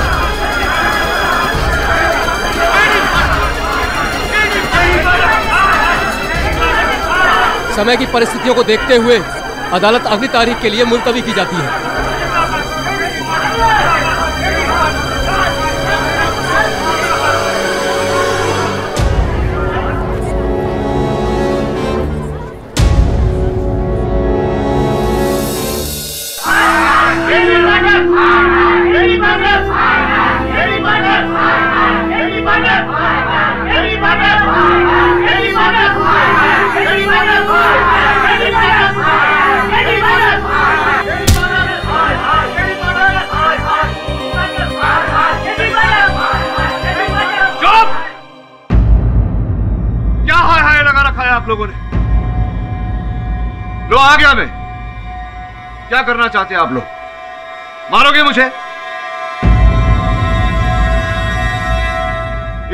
समय की परिस्थितियों को देखते हुए अदालत अगली तारीख के लिए मुलतवी की जाती है। आप लोगों ने लो, आ गया मैं। क्या करना चाहते हैं आप लोग? मारोगे मुझे?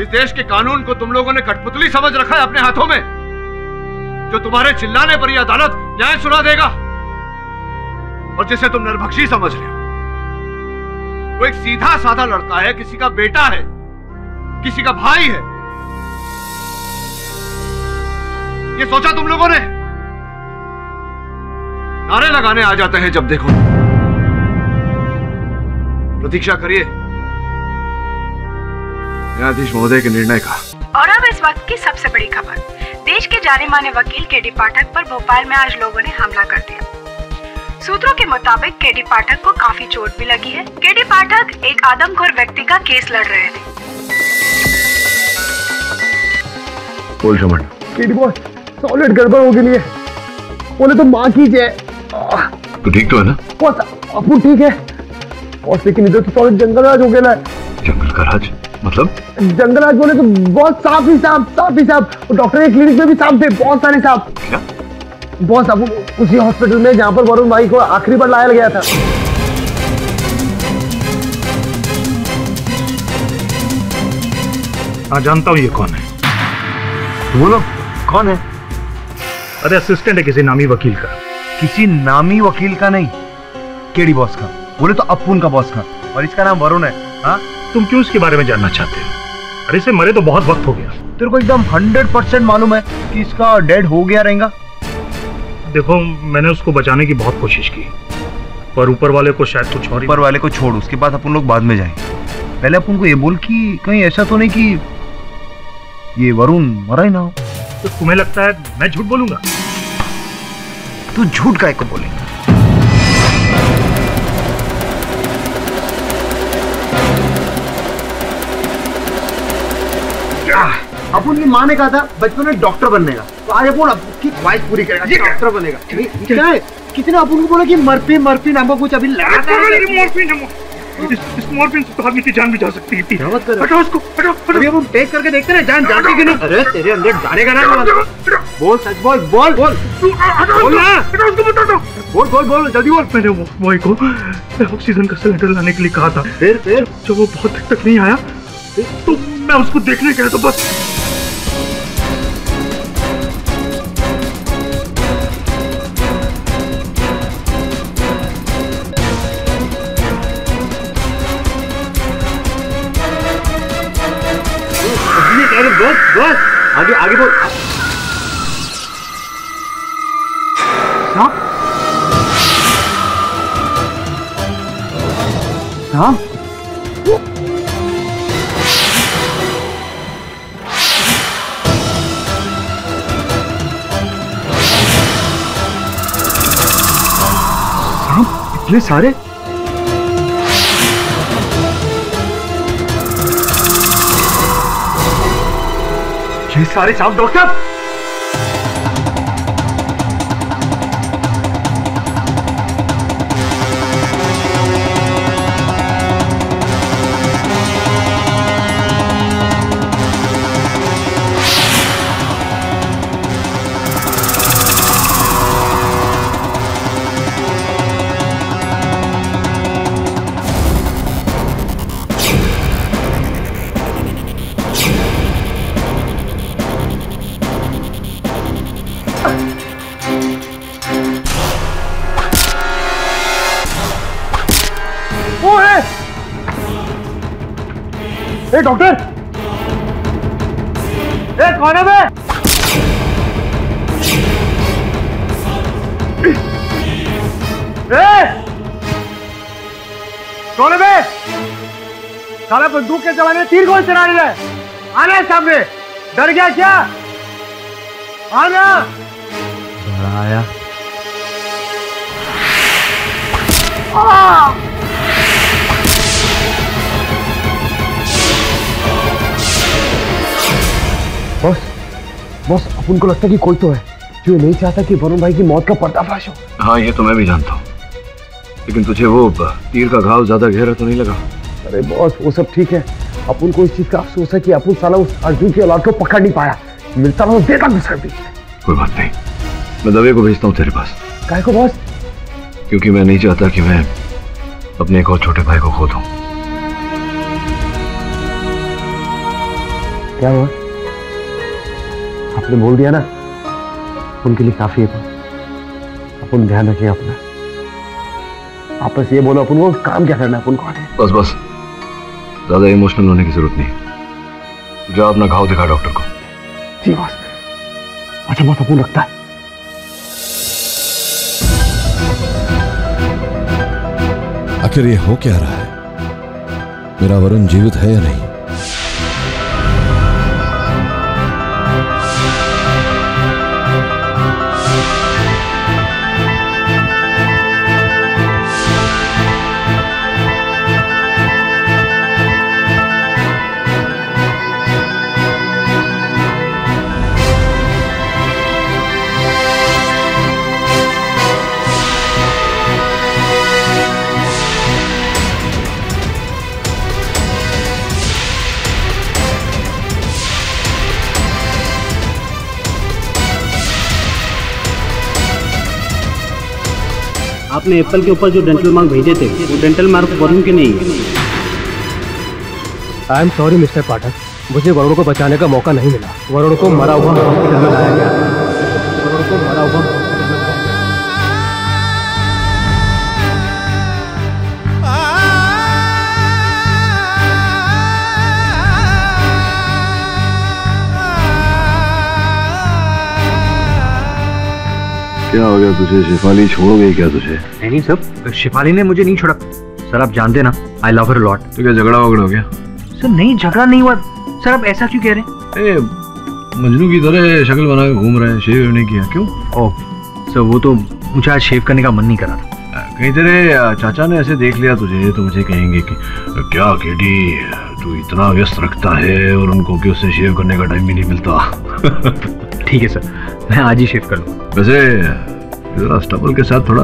इस देश के कानून को तुम लोगों ने कठपुतली समझ रखा है अपने हाथों में। जो तुम्हारे चिल्लाने पर यह अदालत न्याय सुना देगा और जिसे तुम नरभक्षी समझ रहे हो, वो एक सीधा साधा लड़का है, किसी का बेटा है, किसी का भाई है। ये सोचा तुम लोगों ने? नारे लगाने आ जाते हैं जब देखो। प्रतीक्षा करिए न्यायाधीश महोदय के निर्णय का। और अब इस वक्त की सबसे बड़ी खबर, देश के जाने माने वकील केडी पाठक पर भोपाल में आज लोगों ने हमला कर दिया। सूत्रों के मुताबिक केडी पाठक को काफी चोट भी लगी है। केडी पाठक एक आदमखोर व्यक्ति का केस लड़ रहे थे। बोल रमन। केडी बॉस, सॉलिड गड़बड़ हो गई है। बोले तो माँ की जय। तो ठीक तो है ना? बॉस अपन ठीक है बॉस, लेकिन इधर तो सॉलिड जंगल राज हो गया है। जंगल का राज मतलब? जंगल राज बोले तो बहुत सांप ही सांप। डॉक्टर के क्लिनिक में भी सांप थे, बहुत सारे सांप। क्या? बॉस अब उसी हॉस्पिटल में जहाँ पर वरुण भाई को आखिरी बार लाया गया था। हाँ जानता हूँ ये कौन है। बोलो कौन है? अरे असिस्टेंट है किसी नामी वकील का। किसी नामी वकील का नहीं, केडी बॉस का। बोले तो अपुन का बॉस का, और इसका नाम वरुण है। हाँ, तुम क्यों इसके बारे में जानना चाहते हो? अरे इसे मरे तो बहुत वक्त हो गया। तेरे को एकदम 100% मालूम है कि इसका डेड हो गया रहेगा? देखो मैंने उसको बचाने की बहुत कोशिश की, पर ऊपर वाले को शायद कुछ और। ऊपर वाले को छोड़, उसके बाद अपन लोग बाद में जाएंगे। पहले अपन को ये बोल कि कहीं ऐसा तो नहीं कि ये वरुण मरा ही ना हो। तो तुम्हें लगता है मैं झूठ बोलूंगा? तू झूठ काहे को बोलेगा? अपन की माँ ने कहा था बचपन में डॉक्टर बनने का, तो आज अपन आपकी ख्वाहिश पूरी करेगा, डॉक्टर बनेगा। क्या है? कितने अपन को बोला कि मर्फी नाम का कुछ अभी लगाता है। इस मॉर्फिन से तो आदमी की जान भी जा सकती है। हटाओ उसको, हटाओ। अभी हम टेस्ट करके देखते हैं जान जाती कि नहीं। अरे तेरे अंदर जाने का ना। बोल सच बोल बोल बोल बोल ना। बोल जल्दी बोल। मैंने वो बॉय को ऑक्सीजन का सिलेंडर लाने के लिए कहा था। फिर जब वो बहुत तक नहीं आया तो मैं उसको देखने गया तो बस। बस आगे बोल। हाँ इतने सारे? ये सारे सांप डॉक्टर? ए डॉक्टर, ए कौन है बे? कौन है बे? साला बंदूक के जमाने तीर कौन चला रहा है? आना सामने। डर गया क्या? आना। आया। बॉस अपन को लगता है कि कोई तो है जो ये नहीं चाहता कि वरुण भाई की मौत का पर्दाफाश हो। हाँ ये तो मैं भी जानता हूँ, लेकिन तुझे वो तीर का घाव ज्यादा गहरा तो नहीं लगा? अरे बॉस वो सब ठीक है, अपन को इस चीज का अफसोस है कि अपन साला उस अर्जुन की औलाद को पकड़ नहीं पाया। मिलता रहो देता गुस्सा भी। कोई बात नहीं, मैं दवे को भेजता हूँ तेरे पास। काहे को बॉस? क्योंकि मैं नहीं चाहता कि मैं अपने एक और छोटे भाई को खो दूं। क्या हुआ? आपने बोल दिया ना अपन के लिए काफी है। अपन ध्यान रखिए अपना। आपस ये बोलो अपन को काम क्या करना है, अपन को आगे। बस बस, ज्यादा इमोशनल होने की जरूरत नहीं। जा अपना घाव दिखा डॉक्टर को। जी बॉस। अच्छा बॉस, अपन रखता है। आखिर ये हो क्या रहा है? मेरा वरुण जीवित है या नहीं? आपने एप्पल के ऊपर जो डेंटल मार्क भेजे थे वो डेंटल मार्क वरुण के नहीं है। आई एम सॉरी मिस्टर पाठक, मुझे वरुण को बचाने का मौका नहीं मिला। वरुण को मरा हुआ हॉस्पिटल में लाया गया। वरुण को मरा हुआ हॉस्पिटल में लाया गया। क्या हो गया तुझे? शेफाली छोड़ गई क्या तुझे? नहीं सर, शेफाली ने मुझे नहीं छोड़ा। सर आप जानते ना, आई लव हर लॉट। तो क्या झगड़ा वगड़ा हो गया? सर नहीं, झगड़ा नहीं हुआ। सर आप ऐसा क्यों कह रहे हैं? मजनू की तरह शक्ल बना के घूम रहे हैं, शेव नहीं किया क्यों? ओह सर, वो तो मुझे आज शेव करने का मन नहीं करा था। कहीं तेरे चाचा ने ऐसे देख लिया तुझे तो मुझे कहेंगे कि क्या केडी तू इतना व्यस्त रखता है और उनको कि उससे शेव करने का टाइम भी नहीं मिलता। ठीक है सर, मैं आज ही शेव कर लूँ। वैसे जरा स्टबल के साथ थोड़ा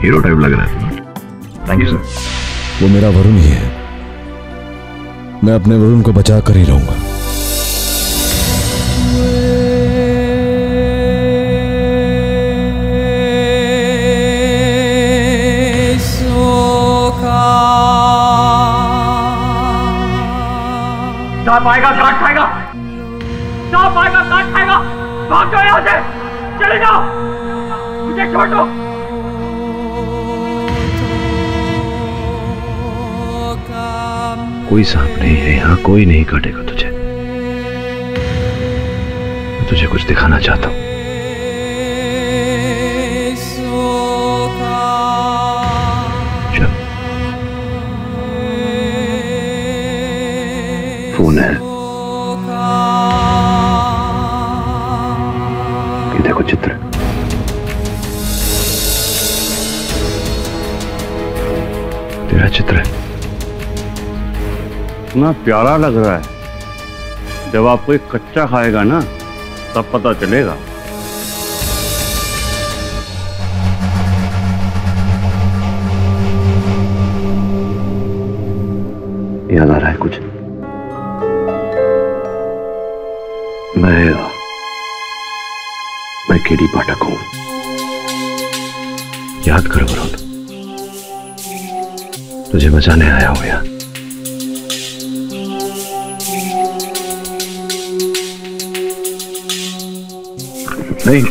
हीरो टाइप लग रहा है। Thank you sir. वो मेरा वरुण ही है। मैं अपने वरुण को बचा कर ही रहूंगा। सांप आएगा काट खाएगा, सांप आएगा काट खाएगा। भाग जाओ यहाँ से, चले जाओ, मुझे छोड़ दो। कोई सांप नहीं है यहाँ, कोई नहीं काटेगा तुझे। मैं तुझे कुछ दिखाना चाहता हूँ। फोन है, ये देखो चित्र। तेरा चित्र है। इतना प्यारा लग रहा है। जब आप कोई कच्चा खाएगा ना तब पता चलेगा। याद आ रहा है कुछ? मैं केडी पाठक हूं। याद कर वरुण, तुझे बचाने आया हूं यार। नहीं,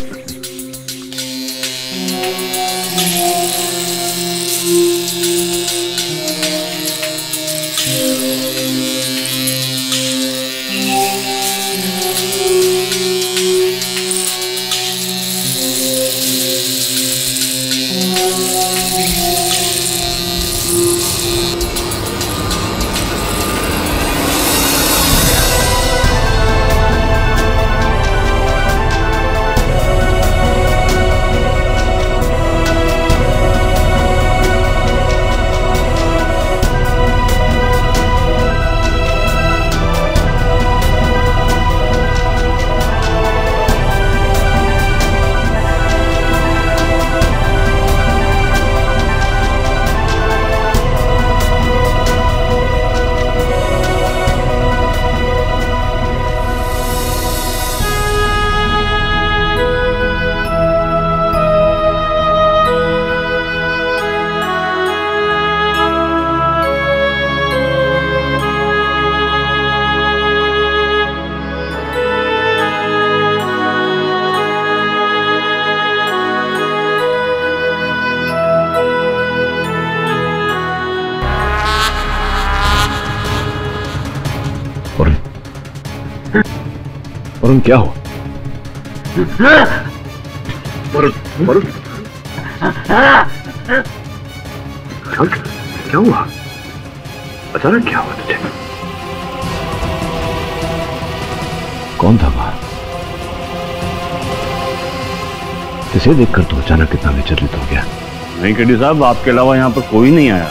वरुण क्या हो? वरुण वरुण क्या हुआ? अचानक क्या हुआ तुझे? कौन था वहां? किसे देखकर तू अचानक कितना विचलित हो गया? नहीं केडी साहब, आपके अलावा यहाँ पर कोई नहीं आया।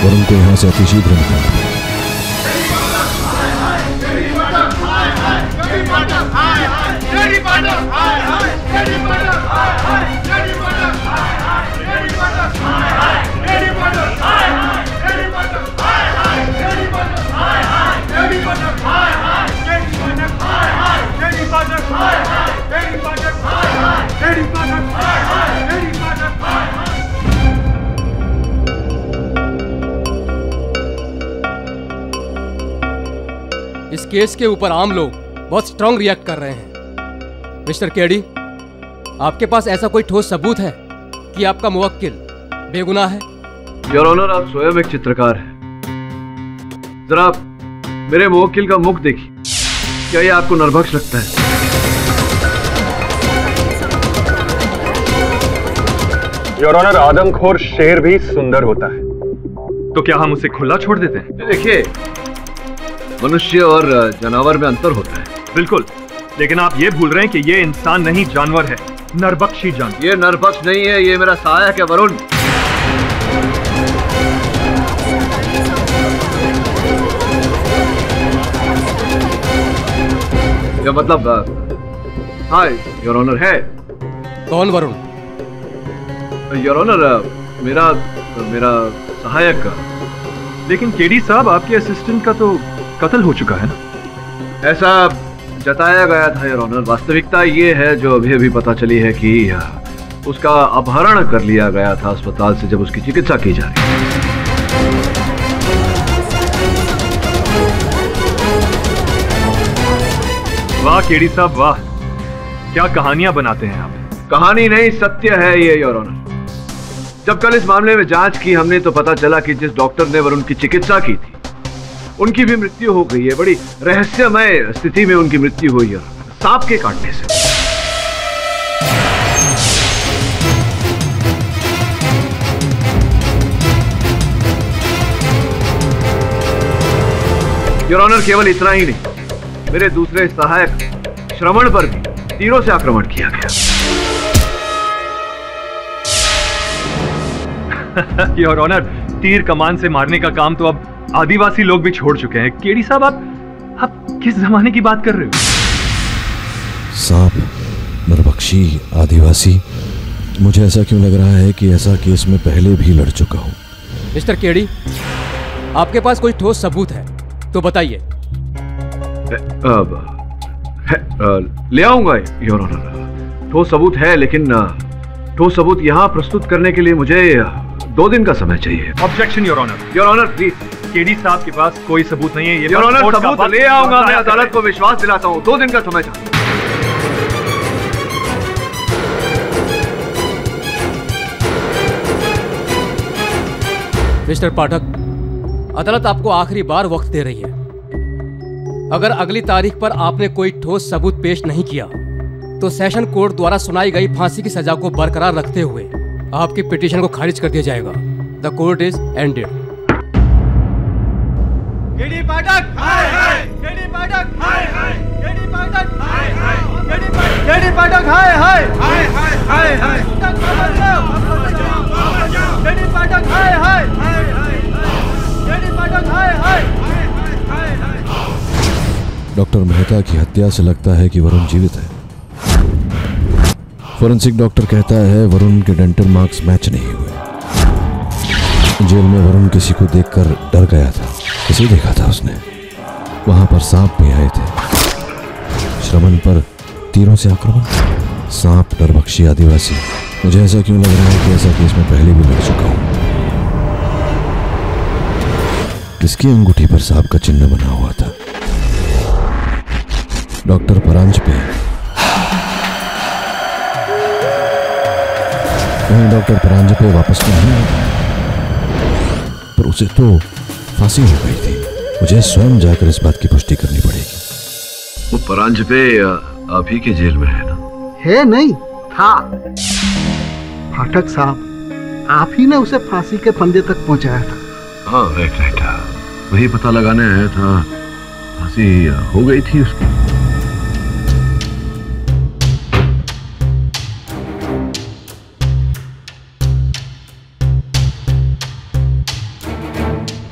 वरुण को यहाँ से अतिशीघ्र निकाला। इस केस के ऊपर आम लोग बहुत स्ट्रांग रिएक्ट कर रहे हैं। मिस्टर केडी, आपके पास ऐसा कोई ठोस सबूत है कि आपका मुवक्किल बेगुनाह है? योर ऑनर, आप स्वयं एक चित्रकार हैं। जरा मेरे मुवक्किल का मुख देखिए, क्या ये आपको नरभक्ष लगता है? योर ऑनर, आदमखोर शेर भी सुंदर होता है, तो क्या हम उसे खुला छोड़ देते हैं? देखिए, मनुष्य और जानवर में अंतर होता है। बिल्कुल, लेकिन आप ये भूल रहे हैं कि ये इंसान नहीं, जानवर है, नरभक्षी जानवर। ये नरभक्ष नहीं है, ये मेरा सहायक है वरुण। ये मतलब हाँ योर ऑनर है। कौन वरुण? योर ऑनर, मेरा सहायक। लेकिन केडी साहब, आपके असिस्टेंट का तो कत्ल हो चुका है ना? ऐसा जताया गया था योर ऑनर। वास्तविकता ये है जो अभी अभी पता चली है कि उसका अपहरण कर लिया गया था अस्पताल से जब उसकी चिकित्सा की जा रही थी। वाह केडी साहब वाह, क्या कहानियां बनाते हैं आप। कहानी नहीं, सत्य है ये योर ऑनर। जब कल इस मामले में जांच की हमने तो पता चला कि जिस डॉक्टर ने वरुण की चिकित्सा की थी उनकी भी मृत्यु हो गई है। बड़ी रहस्यमय स्थिति में उनकी मृत्यु हुई है, सांप के काटने से। योर ऑनर, केवल इतना ही नहीं, मेरे दूसरे सहायक श्रवण पर भी तीरों से आक्रमण किया गया। योर ऑनर, तीर कमान से मारने का काम तो अब आदिवासी लोग भी छोड़ चुके हैं। केडी साहब, आप किस जमाने की बात कर रहे हो? सांप, नरभक्षी, आदिवासी, मुझे ऐसा क्यों लग रहा है कि ऐसा केस में पहले भी लड़ चुका हूं। मिस्टर केडी, आपके पास कोई ठोस सबूत है तो बताइए। ले आऊंगा योर ऑनर। ठोस सबूत है, लेकिन ठोस सबूत यहां प्रस्तुत करने के लिए मुझे 2 दिन का समय चाहिए। Objection your honour. Your honour please. KD साहब के पास कोई सबूत नहीं है। ये योर ऑनर, सबूत ले आऊंगा। मैं अदालत को विश्वास दिलाता हूं। 2 दिन का समय चाहिए। मिस्टर पाठक, अदालत आपको आखिरी बार वक्त दे रही है। अगर अगली तारीख पर आपने कोई ठोस सबूत पेश नहीं किया तो सेशन कोर्ट द्वारा सुनाई गई फांसी की सजा को बरकरार रखते हुए आपकी पिटीशन को खारिज कर दिया जाएगा। The court is ended. KD Pathak hi hi, KD Pathak hi hi, KD Pathak hi hi, KD Pathak hi hi hi hi hi hi, KD Pathak hi hi hi hi, KD Pathak hi hi hi hi. Doctor Mehta की हत्या से लगता है कि वरुण जीवित है। Forensic doctor कहता है वरुण के डेंटल मार्क्स मैच नहीं हुए। जेल में वरुण किसी को देखकर डर गया था। किसे देखा था उसने? वहां पर सांप भी आए थे। श्रवण पर तीरों से आक्रमण, सांप, नरभक्षी, आदिवासी। मुझे ऐसा क्यों लग रहा है कि ऐसा केस में पहले भी लड़ चुका हूं। किसकी अंगूठी पर सांप का चिन्ह बना हुआ था? डॉक्टर परांजपे। कहीं डॉक्टर परांजपे वापस तो नहीं आए? पर उसे तो फांसी हो गई थी। मुझे स्वयं जाकर इस बात की पुष्टि करनी पड़ेगी। वो परांजपे आप ही के जेल में है ना? है नहीं था। पाठक साहब, आप ही ने उसे फांसी के फंदे तक पहुंचाया था। हाँ राइट, वही पता लगाने आया था। फांसी हो गई थी उसकी।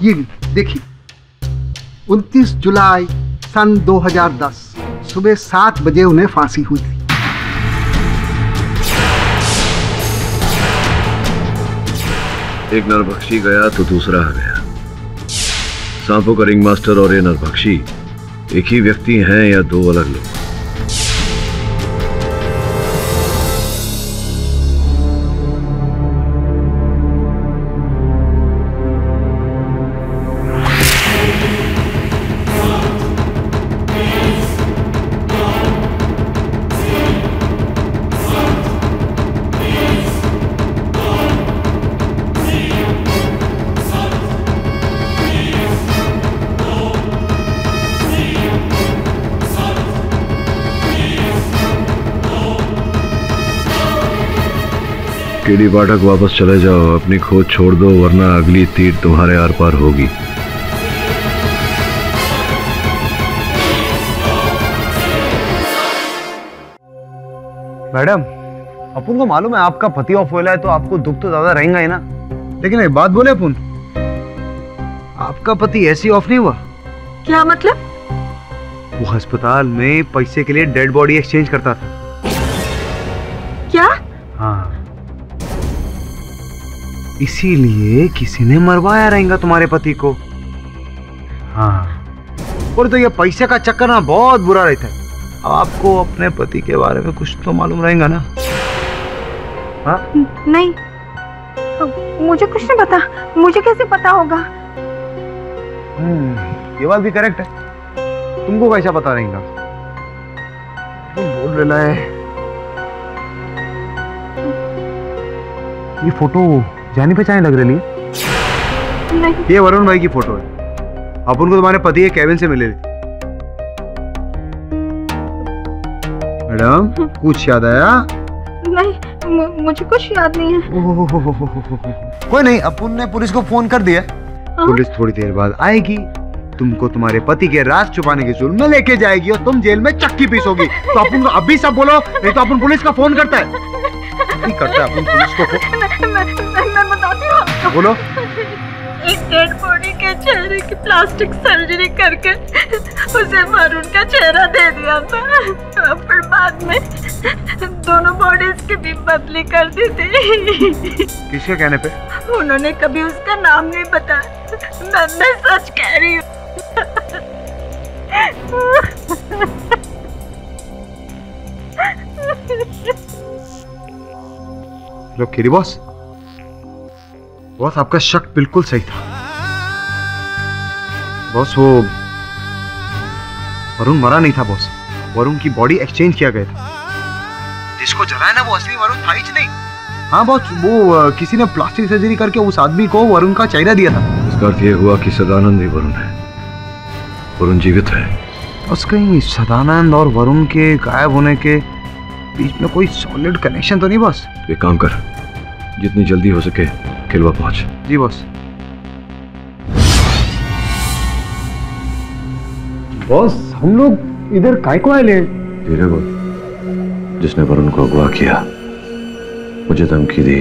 ये देखिए, 29 जुलाई सन 2010 सुबह 7 बजे उन्हें फांसी हुई थी। एक नरभक्षी गया तो दूसरा आ गया। सांपों का रिंग मास्टर और ये नरभक्षी एक ही व्यक्ति हैं या दो अलग लोग? केडी पाठक, वापस चले जाओ, अपनी खोज छोड़ दो, वरना अगली तीर तुम्हारे आर पार होगी। मैडम, अपुन को मालूम है आपका पति ऑफ हुआ है, तो आपको दुख तो ज्यादा रहेगा ही ना। लेकिन एक बात बोले अपुन, आपका पति ऐसे ऑफ नहीं हुआ। क्या मतलब? वो अस्पताल में पैसे के लिए डेड बॉडी एक्सचेंज करता था। क्या? हाँ, इसीलिए किसी ने मरवाया रहेगा तुम्हारे पति को। हाँ, और तो ये पैसे का चक्कर ना बहुत बुरा रहता है। आपको अपने पति के बारे में कुछ तो मालूम रहेगा ना? हाँ? नहीं, मुझे कुछ नहीं पता। मुझे कैसे पता होगा? ये बात भी करेक्ट है। तुमको कैसा पता रहेगा? तुम बोल रहा है। ये फोटो जानी पहचानी लग रही है। नहीं। ये वरुण भाई की फोटो है। अपन को तुम्हारे पति के केबिन से मिले थी। मैडम, कुछ याद आया? नहीं, मुझे कुछ याद नहीं है। कोई नहीं, अपन ने पुलिस को फोन कर दिया। पुलिस थोड़ी देर बाद आएगी, तुमको तुम्हारे पति के राज छुपाने के जुर्म में लेके जाएगी और तुम जेल में चक्की पीसोगी। तो अपन को अभी सब बोलो, नहीं तो अपन पुलिस का फोन करता है। नहीं करता अपन पुलिस को फोन। मैं बताती हूँ। बोलो। एक डेड बॉडी के चेहरे की प्लास्टिक सर्जरी करके उसे वरुण का चेहरा दे दिया था। फिर बाद में दोनों बॉडीज की भी बदली कर दी थी। किसके कहने पे? उन्होंने कभी उसका नाम नहीं बताया। मैं सच कह रही हूँ। लो खीरी बॉस, आपका शक बिल्कुल सही था बॉस। वो वरुण मरा नहीं था बॉस। वरुण की बॉडी एक्सचेंज किया गया था। जिसको जलाया ना वो असली वरुण था ही नहीं। हाँ बॉस, वो किसी ने प्लास्टिक सर्जरी करके उस आदमी को वरुण का चेहरा दिया था। इसका अर्थ ये हुआ कि सदानंद ही वरुण है। वरुण जीवित है। बस कहीं सदानंद और वरुण के गायब होने के बीच में कोई सॉलिड कनेक्शन तो नहीं बॉस? एक काम कर, जितनी जल्दी हो सके किलवा पहुंच। जी बॉस। बॉस, हम लोग इधर काय को आए? धीरे बोल। जिसने वरुण को अगवा किया, मुझे धमकी दी,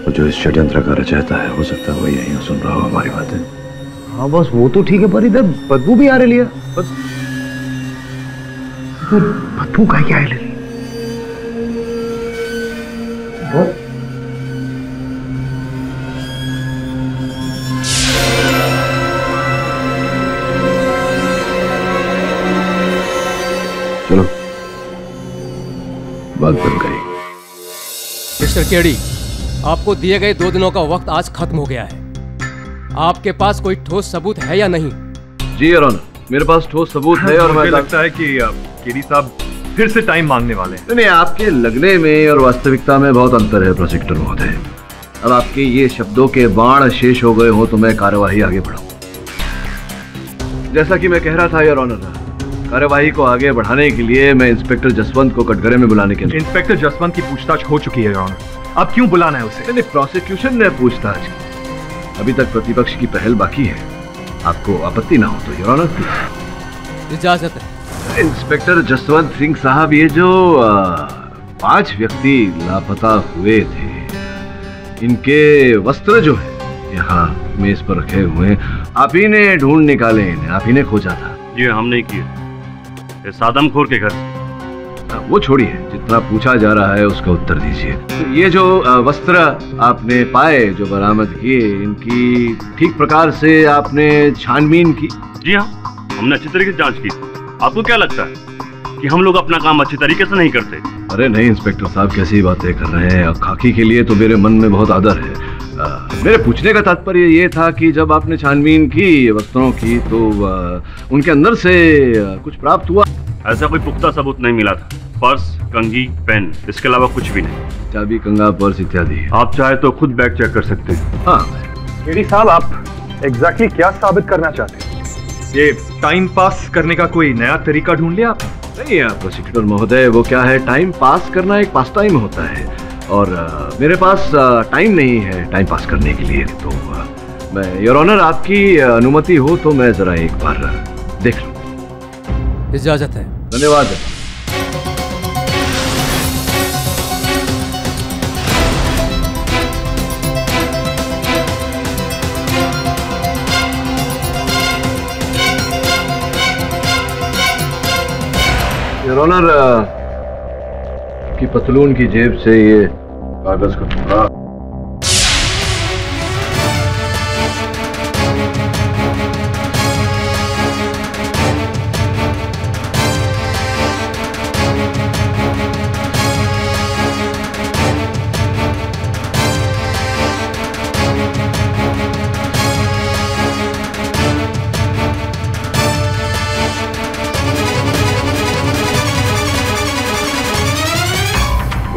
और जो इस षड्यंत्र का रचयिता है, हो सकता है वो यहीं सुन रहा हो हमारी बातें। हाँ बॉस, वो तो ठीक है, पर इधर बदबू भी आ रही है। बस बदबू का क्या है? चलो, बात बन गई। मिस्टर केडी, आपको दिए गए 2 दिनों का वक्त आज खत्म हो गया है। आपके पास कोई ठोस सबूत है या नहीं? जी योर ऑनर, मेरे पास ठोस सबूत है। और मुझे लगता है कि केडी साहब फिर से टाइम मांगने वाले हैं। नहीं, आपके लगने में और वास्तविकता में बहुत अंतर है प्रोसिक्यूटर महोदय। अब आपके ये शब्दों के बाण शेष हो गए हो तो मैं कार्यवाही आगे बढ़ाऊं। जैसा कि मैं कह रहा था योर ऑनर, कार्यवाही को आगे बढ़ाने के लिए मैं इंस्पेक्टर जसवंत को कटघरे में बुलाने के लिए। इंस्पेक्टर जसवंत की पूछताछ हो चुकी है योर ऑनर, अब क्यों बुलाना है उसे? नहीं, प्रोसिक्यूशन ने पूछताछ की, अभी तक प्रतिपक्ष की पहल बाकी है। आपको आपत्ति ना हो तो योर ऑनर प्लीज। इजाजत है। इंस्पेक्टर जसवंत सिंह साहब, ये जो 5 व्यक्ति लापता हुए थे, इनके वस्त्र जो है यहाँ मेज पर रखे हुए हैं, आप ही ने ढूंढ निकाले इन्हें, आप ही ने खोजा था? ये हम नहीं किए, इस आदमखोर के घर से। वो छोड़िए, जितना पूछा जा रहा है उसका उत्तर दीजिए। तो ये जो वस्त्र आपने पाए, जो बरामद किए, इनकी ठीक प्रकार से आपने छानबीन की? जी हाँ, हमने अच्छी तरीके से जांच की। आपको क्या लगता है कि हम लोग अपना काम अच्छी तरीके से नहीं करते? अरे नहीं इंस्पेक्टर साहब, कैसी बातें कर रहे हैं। खाकी के लिए तो मेरे मन में बहुत आदर है। मेरे पूछने का तात्पर्य ये था कि जब आपने छानबीन की वस्त्रों की तो उनके अंदर से कुछ प्राप्त हुआ? ऐसा कोई पुख्ता सबूत नहीं मिला था। पर्स, कंघी, पेन, इसके अलावा कुछ भी नहीं। चाबी, कंघा, पर्स इत्यादि। आप चाहे तो खुद बैग चेक कर सकते हैं। हाँ। एडी साहब, आप एग्जैक्टली क्या साबित करना चाहते हैं? ये टाइम पास करने का कोई नया तरीका ढूंढ लिया आपने? नहीं प्रोसिक्यूटर महोदय, वो क्या है, टाइम पास करना एक पास टाइम होता है और मेरे पास टाइम नहीं है टाइम पास करने के लिए। तो मैं योर ऑनर, आपकी अनुमति हो तो मैं जरा एक बार देख लूं। इजाजत है। धन्यवाद। योर ऑनर, की पतलून की जेब से ये कागज का टुकड़ा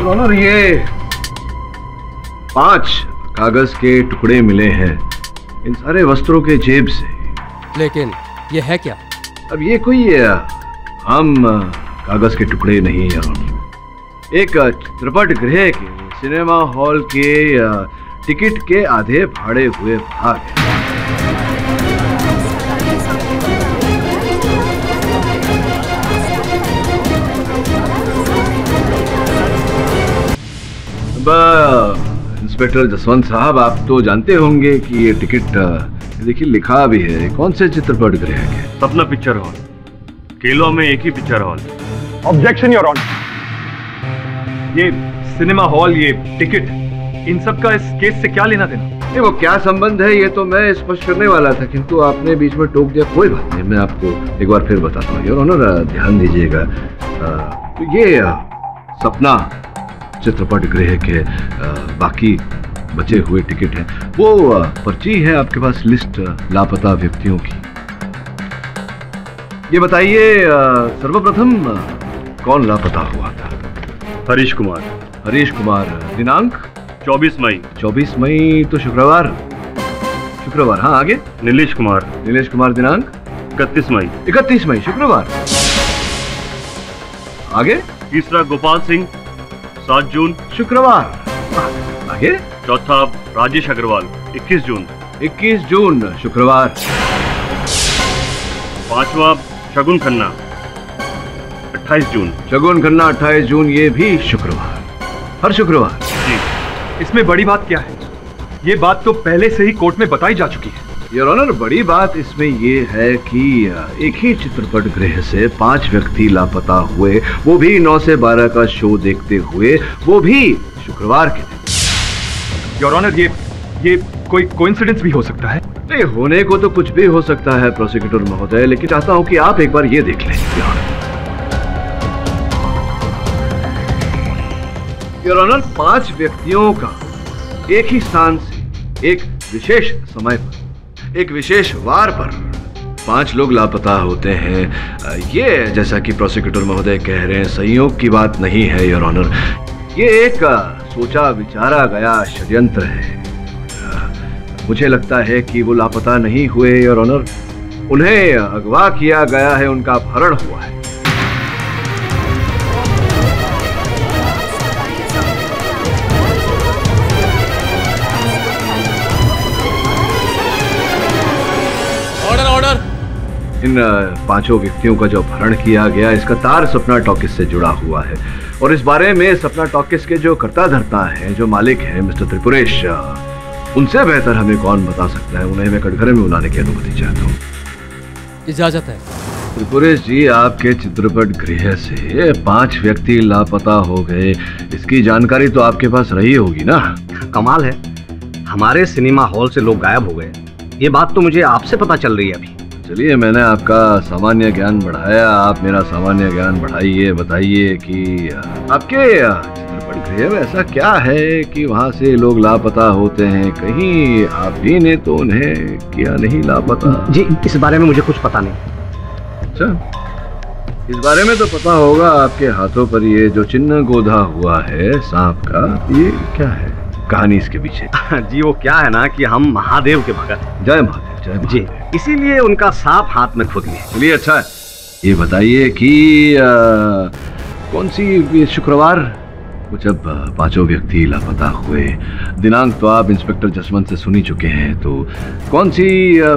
ऑनर, ये 5 कागज के टुकड़े मिले हैं इन सारे वस्त्रों के जेब से। लेकिन ये है क्या? अब ये कोई हम कागज के टुकड़े नहीं है, एक चित्रपट गृह के सिनेमा हॉल के टिकट के आधे फाड़े हुए भाग हैं। इंस्पेक्टर जसवंत साहब, आप तो जानते होंगे कि ये टिकट देखिए लिखा भी है कौन से चित्रपट गृह के? सपना पिक्चर हॉल, केलो में एक ही picture hall. Objection your honour, ये सिनेमा हॉल, ये टिकट, इन सब का इस केस से क्या लेना देना? नहीं, वो क्या संबंध है ये तो मैं स्पष्ट करने वाला था, किंतु आपने बीच में टोक दिया। कोई बात नहीं, मैं आपको एक बार फिर बताता हूँ योर ऑनर, ध्यान दीजिएगा। तो ये सपना चित्रपट गृह के बाकी बचे हुए टिकट हैं, वो पर्ची है आपके पास, लिस्ट लापता व्यक्तियों की। ये बताइए सर्वप्रथम कौन लापता हुआ था? हरीश कुमार। हरीश कुमार, दिनांक 24 मई। 24 मई तो शुक्रवार। शुक्रवार, हाँ आगे? नीलेश कुमार। नीलेश कुमार, दिनांक 31 मई। 31 मई शुक्रवार। आगे? तीसरा गोपाल सिंह, 7 जून शुक्रवार। आगे? चौथा राजेश अग्रवाल, 21 जून। 21 जून शुक्रवार। पांचवा शगुन खन्ना, 28 जून। शगुन खन्ना 28 जून, ये भी शुक्रवार, हर शुक्रवार। जी। इसमें बड़ी बात क्या है? ये बात तो पहले से ही कोर्ट में बताई जा चुकी है। योर ऑनर, बड़ी बात इसमें ये है कि एक ही चित्रपट गृह से 5 व्यक्ति लापता हुए, वो भी 9 से 12 का शो देखते हुए, वो भी शुक्रवार के दिन। योर ऑनर, ये कोई कोइंसिडेंस भी हो सकता है? नहीं, होने को तो कुछ भी हो सकता है प्रोसिक्यूटर महोदय, लेकिन चाहता हूं कि आप एक बार ये देख लें। योर ऑनर, 5 व्यक्तियों का एक ही स्थान से, एक विशेष समय पर, एक विशेष वार पर 5 लोग लापता होते हैं। ये जैसा कि प्रोसिक्यूटर महोदय कह रहे हैं, संयोग की बात नहीं है योर ऑनर, ये एक सोचा विचारा गया षड्यंत्र है। मुझे लगता है कि वो लापता नहीं हुए योर ऑनर। उन्हें अगवा किया गया है, उनका अपहरण हुआ है। Order order. इन 5 व्यक्तियों का जो अपहरण किया गया, इसका तार सपना टॉकीज से जुड़ा हुआ है और इस बारे में सपना टॉकीज के जो कर्ता धर्ता हैं, जो मालिक हैं मिस्टर त्रिपुरेश, उनसे बेहतर हमें कौन बता सकता है। उन्हें मैं कटघरे में बुलाने की अनुमति चाहता हूँ। इजाजत है। त्रिपुरेश जी, आपके चित्रपट गृह से 5 व्यक्ति लापता हो गए, इसकी जानकारी तो आपके पास रही होगी ना? कमाल है, हमारे सिनेमा हॉल से लोग गायब हो गए। ये बात तो मुझे आपसे पता चल रही है अभी। चलिए, मैंने आपका सामान्य ज्ञान बढ़ाया, आप मेरा सामान्य ज्ञान बढ़ाइए। बताइए कि आपके चित्रपट गृह में ऐसा क्या है कि वहाँ से लोग लापता होते हैं? कहीं आप ही ने तो उन्हें किया नहीं लापता? जी, इस बारे में मुझे कुछ पता नहीं। अच्छा, इस बारे में तो पता होगा। आपके हाथों पर ये जो चिन्ह गोधा हुआ है सांप का, ये क्या है? कहानी इसके पीछे? जी, वो क्या है ना कि हम महादेव के भगत हैं। जय महादेव, जय महादेव। जी, इसीलिए उनका सांप हाथ में खुद लिए। चलिए, अच्छा है। ये बताइए कि कौन सी शुक्रवार को जब 5 व्यक्ति लापता हुए, दिनांक तो आप इंस्पेक्टर जसवंत से सुन ही चुके हैं, तो कौन सी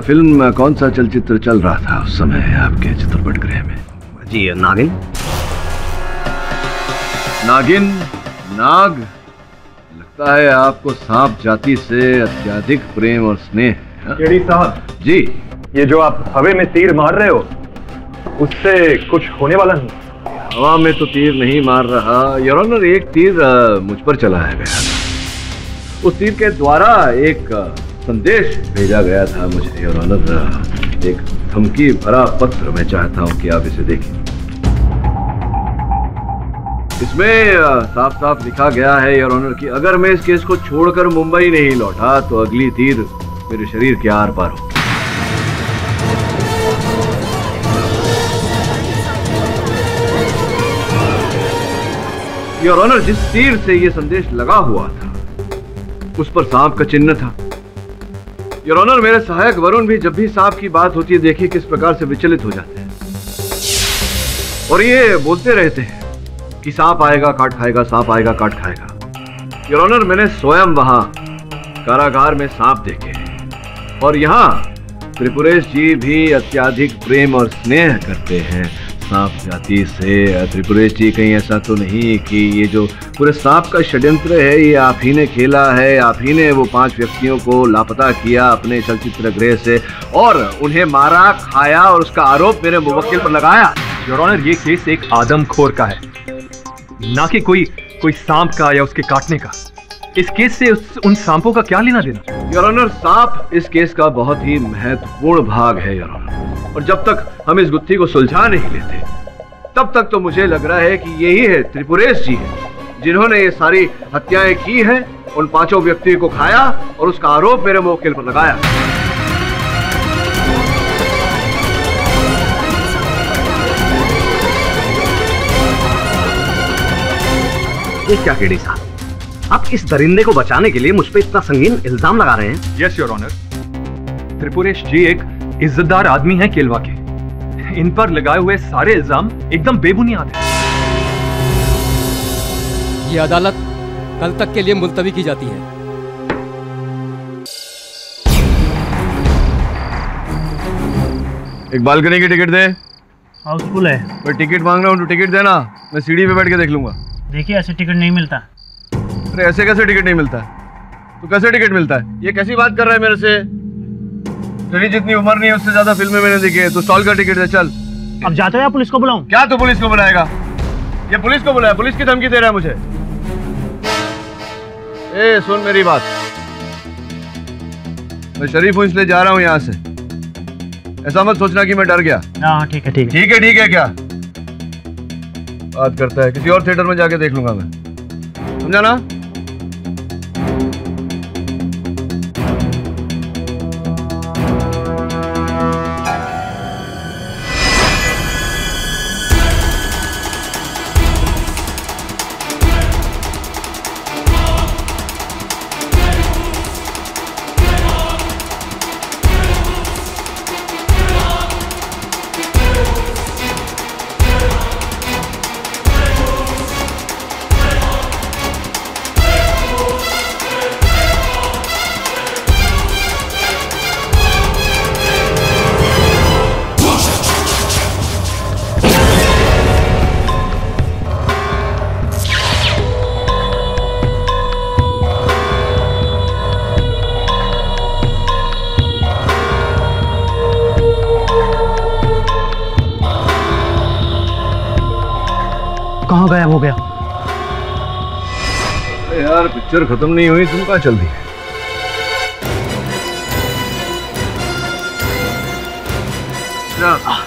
फिल्म, कौन सा चलचित्र चल रहा था उस समय आपके चित्रपट गृह में? जी, नागिन। नागिन? नाग? लगता है आपको सांप जाति से अत्यधिक प्रेम और स्नेह। केडी साहब जी, ये जो आप हवा में तीर मार रहे हो, उससे कुछ होने वाला नहीं। हवा में तो तीर नहीं मार रहा योर ऑनर, एक तीर मुझ पर चलाया गया। उस तीर के द्वारा एक संदेश भेजा गया था मुझे योर ऑनर, एक धमकी भरा पत्र। मैं चाहता हूं कि आप इसे देखें। इसमें साफ साफ लिखा गया है योर ऑनर कि अगर मैं इस केस को छोड़कर मुंबई नहीं लौटा तो अगली तीर मेरे शरीर के आर पार हो। योर ऑनर, जिस तीर से यह संदेश लगा हुआ था उस पर सांप का चिन्ह था। योर ऑनर, मेरे सहायक वरुण भी जब भी सांप की बात होती है, देखिए किस प्रकार से विचलित हो जाते हैं और ये बोलते रहते हैं कि सांप आएगा काट खाएगा, सांप आएगा काट खाएगा। योर ऑनर, मैंने स्वयं वहां कारागार में सांप देखे और यहाँ त्रिपुरेश जी भी अत्यधिक प्रेम और स्नेह करते हैं सांप जाति से। त्रिपुरेश जी, कहीं ऐसा तो नहीं कि ये जो पूरे सांप का षड्यंत्र है ये आप ही ने खेला है? आप ही ने वो 5 व्यक्तियों को लापता किया अपने चलचित्र गृह से और उन्हें मारा, खाया और उसका आरोप मेरे मुवक्किल पर लगाया? योर ऑनर, ये केस एक आदमखोर का है, ना कि कोई सांप का या उसके काटने का। इस केस से उन सांपों का क्या लेना देना? योर ऑनर, सांप इस केस का बहुत ही महत्वपूर्ण भाग है योर ऑनर, और जब तक हम इस गुत्थी को सुलझा नहीं लेते तब तक तो मुझे लग रहा है कि यही है त्रिपुरेश जी है जिन्होंने ये सारी हत्याएं की हैं, उन 5 व्यक्तियों को खाया और उसका आरोप मेरे मुवक्किल पर लगाया। ये क्या केडी साहब, आप इस दरिंदे को बचाने के लिए मुझ पे इतना संगीन इल्जाम लगा रहे हैं? यस योर ऑनर, त्रिपुरेश जी एक इज्जतदार आदमी हैं केलवा के। इन पर लगाए हुए सारे इल्जाम एकदम बेबुनियाद हैं। ये अदालत कल तक के लिए मुलतवी की जाती है। एक बालकनी की टिकट दे। हाउसफुल है। मैं टिकट मांग रहा हूँ, तो टिकट देना, मैं सीढ़ी पे बैठ के देख लूंगा। देखिए, ऐसे टिकट नहीं मिलता। अरे ऐसे कैसे टिकट नहीं मिलता है? तो कैसे टिकट मिलता है? ये कैसी बात कर रहा है मेरे से? तेरी जितनी उम्र नहीं है उससे ज्यादा फिल्में मैंने देखी है। तो स्टॉल का टिकट दे, चल। अब जाते हो या पुलिस को बुलाऊं? क्या तू पुलिस को बुलाएगा? ये पुलिस को बुलाया, पुलिस की धमकी दे रहा है मुझे। ए सुन मेरी बात, मैं शरीफ हूं इसलिए जा रहा हूं यहाँ से। ऐसा मत सोचना कि मैं डर गया। हाँ ठीक है, ठीक है, ठीक है, ठीक है। क्या बात करता है? किसी और थिएटर में जाके देख लूंगा मैं, समझा ना? हाँ गया, वो गया। अरे यार पिक्चर खत्म नहीं हुई, तुम कहाँ चल दी?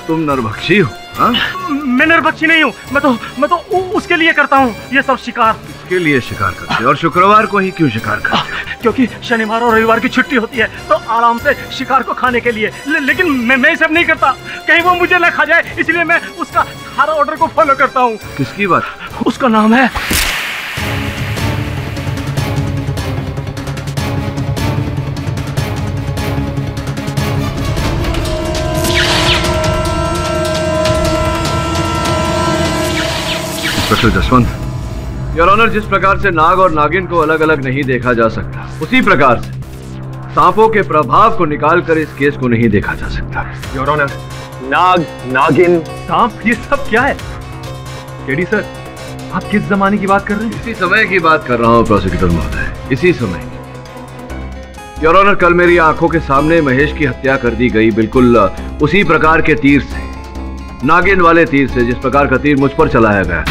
तुम नरभक्षी हो? हाँ? मैं नरभक्षी नहीं हूँ, मैं तो उसके लिए करता हूँ ये सब शिकार। इसके लिए शिकार करते हो? और शुक्रवार को ही क्यों शिकार करते हो? क्योंकि शनिवार और रविवार की छुट्टी होती है तो आराम से शिकार को खाने के लिए। लेकिन मैं ये सब नहीं करता, कहीं वो मुझे न खा जाए, इसलिए मैं उसका हर ऑर्डर को फॉलो करता हूँ। किसकी बात? उसका नाम है इंस्पेक्टर जसवंत। योर ऑनर, जिस प्रकार से नाग और नागिन को अलग अलग नहीं देखा जा सकता, उसी प्रकार से सांपों के प्रभाव को निकालकर इस केस को नहीं देखा जा सकता। योर ऑनर, नाग, नागिन, सांप, ये सब क्या है? केडी सर, आप किस जमाने की बात कर रहे हैं? इसी समय की बात कर रहा हूँ प्रोसिक्यूटर महोदय, इसी समय। योर ऑनर, कल मेरी आंखों के सामने महेश की हत्या कर दी गई, बिल्कुल उसी प्रकार के तीर से, नागिन वाले तीर से, जिस प्रकार का तीर मुझ पर चलाया गया।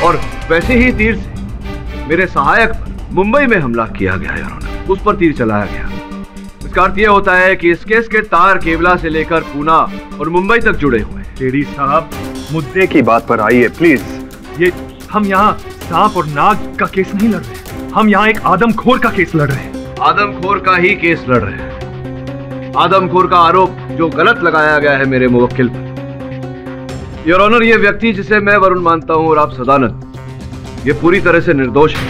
और वैसे ही तीर से मेरे सहायक पर मुंबई में हमला किया गया, योर ऑनर, उस पर तीर चलाया गया। इसका अर्थ यह होता है कि इस केस के तार केवला से लेकर पूना और मुंबई तक जुड़े हुए हैं। केडी साहब, मुद्दे की बात पर आइए प्लीज। ये हम यहाँ सांप और नाग का केस नहीं लड़ रहे, हम यहाँ एक आदमखोर का केस लड़ रहे हैं। आदमखोर का ही केस लड़ रहे हैं। आदमखोर का आरोप जो गलत लगाया गया है मेरे मुवक्किल पर। योर ऑनर, ये व्यक्ति जिसे मैं वरुण मानता हूं और आप सदानंद, ये पूरी तरह से निर्दोष है।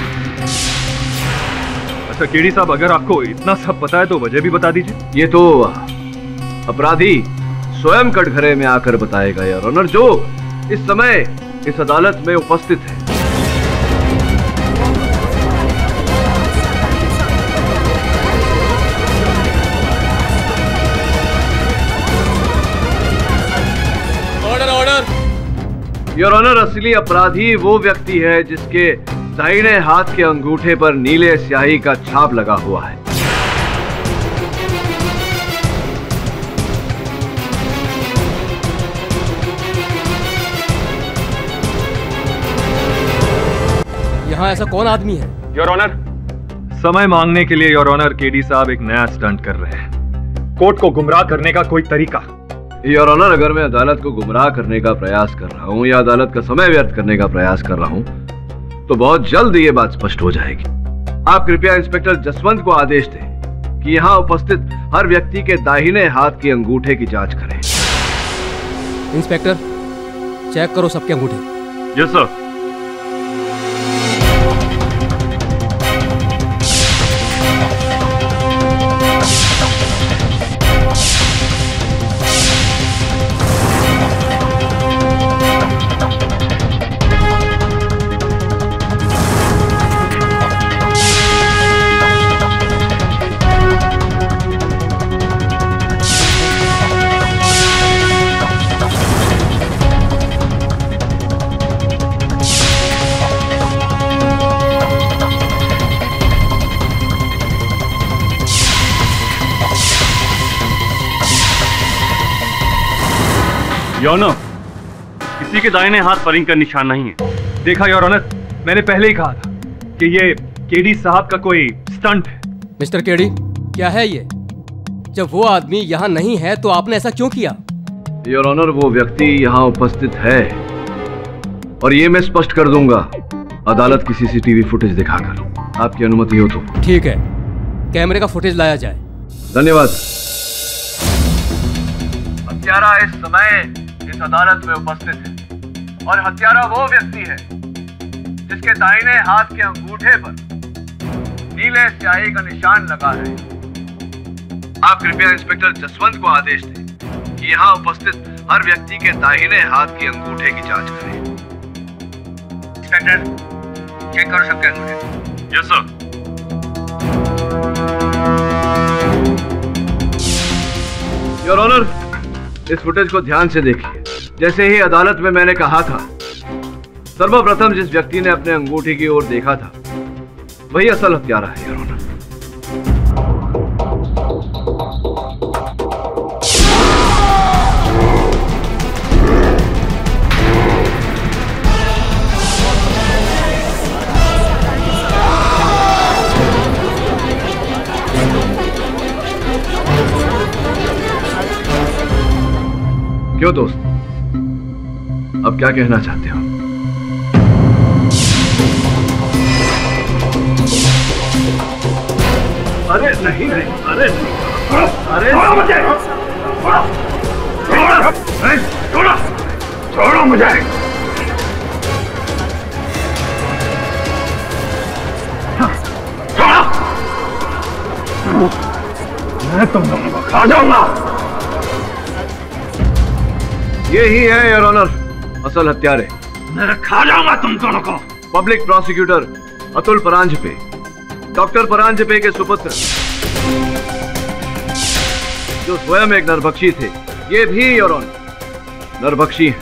अच्छा केडी साहब, अगर आपको इतना सब पता है तो वजह भी बता दीजिए। ये तो अपराधी स्वयं कटघरे में आकर बताएगा योर ऑनर, जो इस समय इस अदालत में उपस्थित है। योर ऑनर, असली अपराधी वो व्यक्ति है जिसके दाहिने हाथ के अंगूठे पर नीले स्याही का छाप लगा हुआ है। यहाँ ऐसा कौन आदमी है? योर ऑनर, समय मांगने के लिए योर ऑनर केडी साहब एक नया स्टंट कर रहे हैं, कोर्ट को गुमराह करने का कोई तरीका। योर ऑनर, अगर मैं अदालत को गुमराह करने का प्रयास कर रहा हूं या अदालत का समय व्यर्थ करने का प्रयास कर रहा हूं, तो बहुत जल्द ये बात स्पष्ट हो जाएगी। आप कृपया इंस्पेक्टर जसवंत को आदेश दें कि यहां उपस्थित हर व्यक्ति के दाहिने हाथ के अंगूठे की जांच करें। इंस्पेक्टर, चेक करो सबके अंगूठे। Yes sir. योर ऑनर, किसी के दाहिने हाथ पर रिंग का निशान नहीं है। देखा योर ऑनर, मैंने पहले ही कहा था कि ये केडी साहब का कोई स्टंट है। मिस्टर केडी, क्या है ये? जब वो आदमी यहाँ नहीं है तो आपने ऐसा क्यों किया? योर ऑनर, वो व्यक्ति यहाँ उपस्थित है और ये मैं स्पष्ट कर दूंगा अदालत की सीसीटीवी फुटेज दिखाकर। आपकी अनुमति हो तो। ठीक है, कैमरे का फुटेज लाया जाए। धन्यवाद। हत्यारा इस समय इस अदालत में उपस्थित है और हत्यारा वो व्यक्ति है जिसके दाहिने हाथ के अंगूठे पर नीले स्याही का निशान लगा है। आप कृपया इंस्पेक्टर जसवंत को आदेश दें कि यहाँ उपस्थित हर व्यक्ति के दाहिने हाथ के अंगूठे की जांच करें। इंस्पेक्टर, चेक करो सबके अंगूठे। Yes sir. योर ऑनर, इस फुटेज को ध्यान से देखिए। जैसे ही अदालत में मैंने कहा था, सर्वप्रथम जिस व्यक्ति ने अपने अंगूठे की ओर देखा था वही असल हत्यारा है योर ऑनर। क्यों दोस्त, अब क्या कहना चाहते हो? अरे नहीं नहीं, अरे अरे मुझे छोड़ो, छोड़ो मुझे। छोड़ो, मैं तुम दोनों को खा जाऊंगा। यही है योर ऑनर असल हत्यारे। मैं खा जाऊंगा तुम दोनों को। Public prosecutor Atul Paranjpe, doctor Paranjpe के सुपुत्र, जो स्वयं एक नरभक्षी थे। ये भी योर ऑनर नरभक्षी हैं।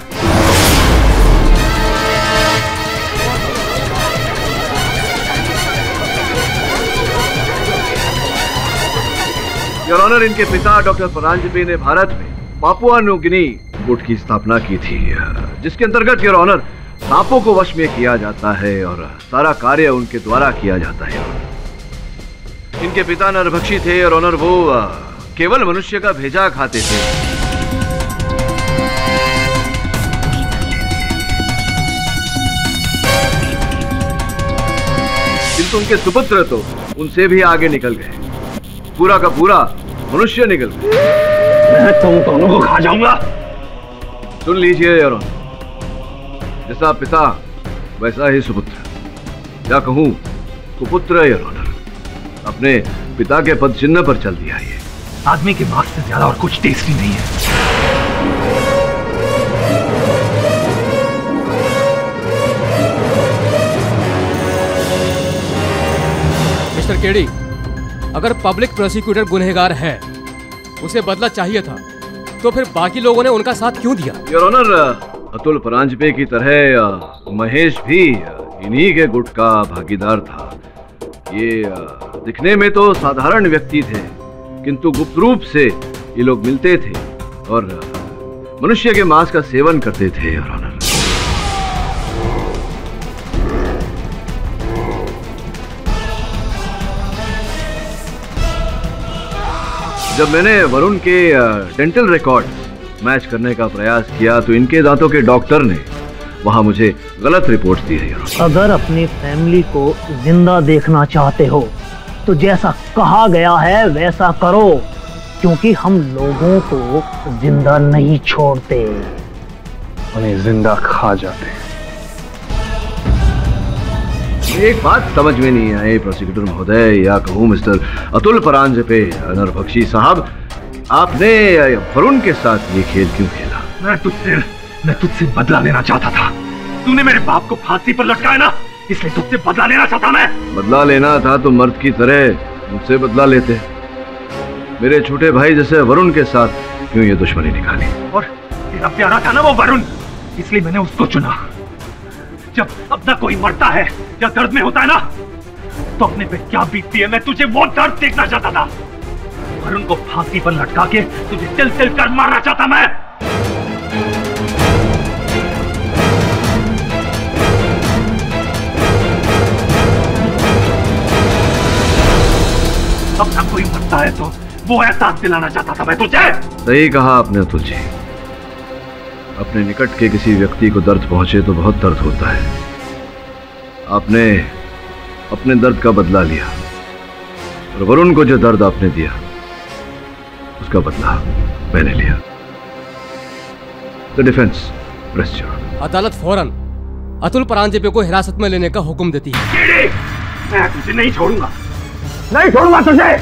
योर ऑनर, इनके पिता डॉक्टर परांजपे ने भारत में पापुआ न्यू गिनी गुट की स्थापना की थी, जिसके अंतर्गत योर ऑनर सांपों को वश में किया जाता है और सारा कार्य उनके द्वारा किया जाता है। इनके पिता नरभक्षी थे और ऑनर वो केवल मनुष्य का भेजा खाते थे। किंतु उनके सुपुत्र तो उनसे भी आगे निकल गए, पूरा का पूरा मनुष्य निकल गए। मैं तुम दोनों को खा जाऊंगा। सुन लीजिए योर ऑनर, जैसा पिता वैसा ही सुपुत्र, या कहूं कुपुत्र योर ऑनर, अपने पिता के पद चिन्ह पर चल दिया। ये आदमी के मांस से ज्यादा और कुछ टेस्टी नहीं है। मिस्टर केडी, अगर पब्लिक प्रोसिक्यूटर गुनहगार है, उसे बदला चाहिए था, तो फिर बाकी लोगों ने उनका साथ क्यों दिया? योर ऑनर, अतुल परांजपे की तरह महेश भी इन्हीं के गुट का भागीदार था। ये दिखने में तो साधारण व्यक्ति थे, किंतु गुप्त रूप से ये लोग मिलते थे और मनुष्य के मांस का सेवन करते थे। योर ऑनर, जब मैंने वरुण के डेंटल रिकॉर्ड मैच करने का प्रयास किया तो इनके दांतों के डॉक्टर ने वहां मुझे गलत रिपोर्ट दी है। अगर अपनी फैमिली को जिंदा देखना चाहते हो तो जैसा कहा गया है वैसा करो, क्योंकि हम लोगों को जिंदा नहीं छोड़ते, उन्हें जिंदा खा जाते हैं। एक बात समझ में नहीं आई प्रोसिक्यूटर महोदय, या कहूँ मिस्टर अतुल परांजपे नरभक्षी साहब, आपने वरुण के साथ ये खेल क्यों खेला? मैं तुझसे बदला लेना चाहता था। तूने मेरे बाप को फांसी पर लटकाया ना, इसलिए तुझसे बदला लेना चाहता मैं। बदला लेना था तो मर्द की तरह मुझसे बदला लेते। मेरे छोटे भाई जैसे वरुण के साथ क्यों ये दुश्मनी निकाली? और तेरा प्यारा था ना वो वरुण, इसलिए मैंने उसको चुना। जब अपना कोई मरता है या दर्द में होता है ना, तो अपने पे क्या बीतती है, मैं तुझे वो दर्द देखना चाहता था। वरुण को फांसी पर लटका के तुझे तिल तिल कर मारना चाहता मैं। अपना कोई मरता है तो वो एहसास दिलाना चाहता था मैं तुझे। सही कहा आपने अतुल जी, अपने निकट के किसी व्यक्ति को दर्द पहुंचे तो बहुत दर्द होता है। आपने अपने दर्द का बदला लिया और वरुण को जो दर्द आपने दिया उसका बदला मैंने लिया। The defence press your. अदालत फौरन अतुल परांजपे को हिरासत में लेने का हुक्म देती है। मैं तुझे नहीं छोड़ूंगा, नहीं छोड़ूंगा तुझे।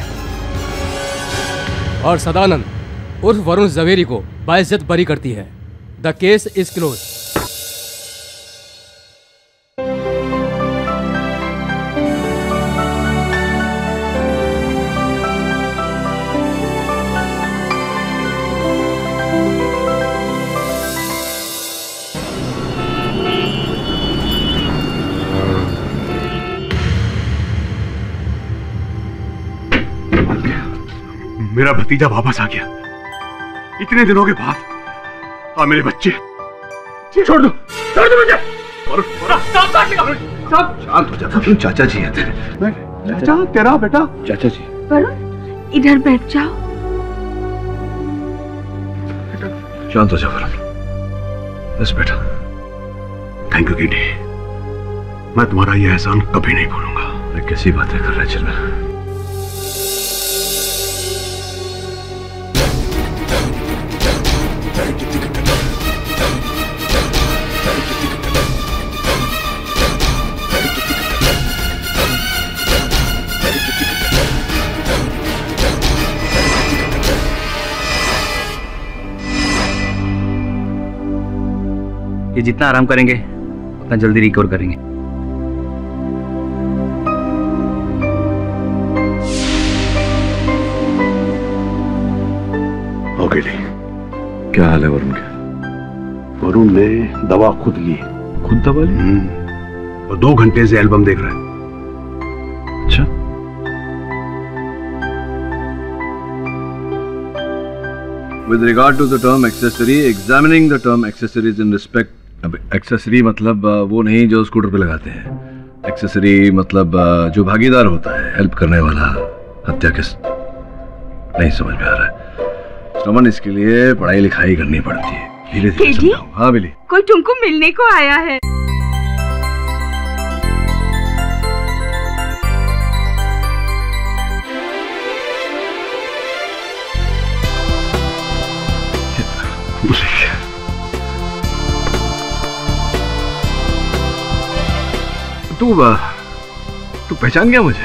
और सदानंद उर्फ वरुण जवेरी को बाइज्जत बरी करती है। The case is close. मेरा भतीजा वापस आ गया इतने दिनों के बाद। हाँ मेरे बच्चे। छोड़ दो मुझे। शांत हो जा, चाचा जी हैं तेरे। चाचा तेरा बेटा? चाचा जी। वरुण इधर बैठ जाओ। शांत हो जा वरुण। बस बेटा। थैंक यू गिडी, मैं तुम्हारा ये एहसान कभी नहीं भूलूंगा। अरे कैसी बातें कर रहे चिल्ला। ये जितना आराम करेंगे उतना जल्दी रिकवर करेंगे। ओके ली। क्या हाल है वरुण के? वरुण ने दवा खुद ली। खुद दवा ली? वो 2 घंटे से एल्बम देख रहा है। अच्छा। With regard to the term accessory, examining the term accessories in respect. अब एक्सेसरी मतलब वो नहीं जो स्कूटर पे लगाते हैं। एक्सेसरी मतलब जो भागीदार होता है, हेल्प करने वाला। हत्या किस नहीं समझ में आ रहा है। श्रवण, इसके लिए पढ़ाई लिखाई करनी पड़ती है। धीरे धीरे समझाओ। हाँ बिली। कोई तुमको मिलने को आया है। तू पहचान गया मुझे?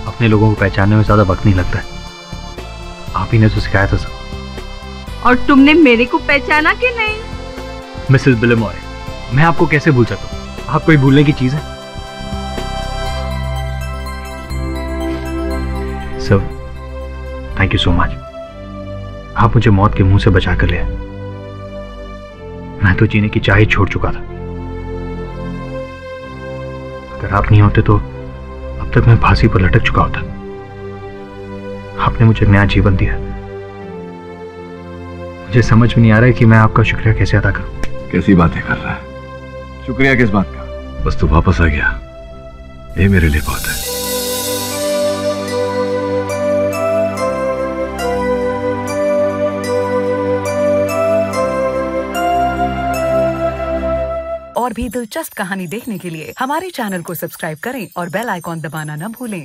अपने लोगों को पहचानने में ज्यादा वक्त नहीं लगता है। आप ही ने तो सिखाया था सब। और तुमने मेरे को पहचाना कि नहीं? मिसेस बिलेमॉय, मैं आपको कैसे भूल सकता हूँ? आप कोई भूलने की चीज है? Sir, thank you so much. आप मुझे मौत के मुंह से बचा कर ले। मैं तो जीने की चाह ही छोड़ चुका था। अगर आप नहीं होते तो अब तक मैं फांसी पर लटक चुका होता। आपने मुझे नया जीवन दिया। मुझे समझ में नहीं आ रहा है कि मैं आपका शुक्रिया कैसे अदा करूं। कैसी बातें कर रहा है? शुक्रिया किस बात का? बस तू वापस आ गया, ये मेरे लिए बहुत है। और भी दिलचस्प कहानी देखने के लिए हमारे चैनल को सब्सक्राइब करें और बेल आइकॉन दबाना न भूलें।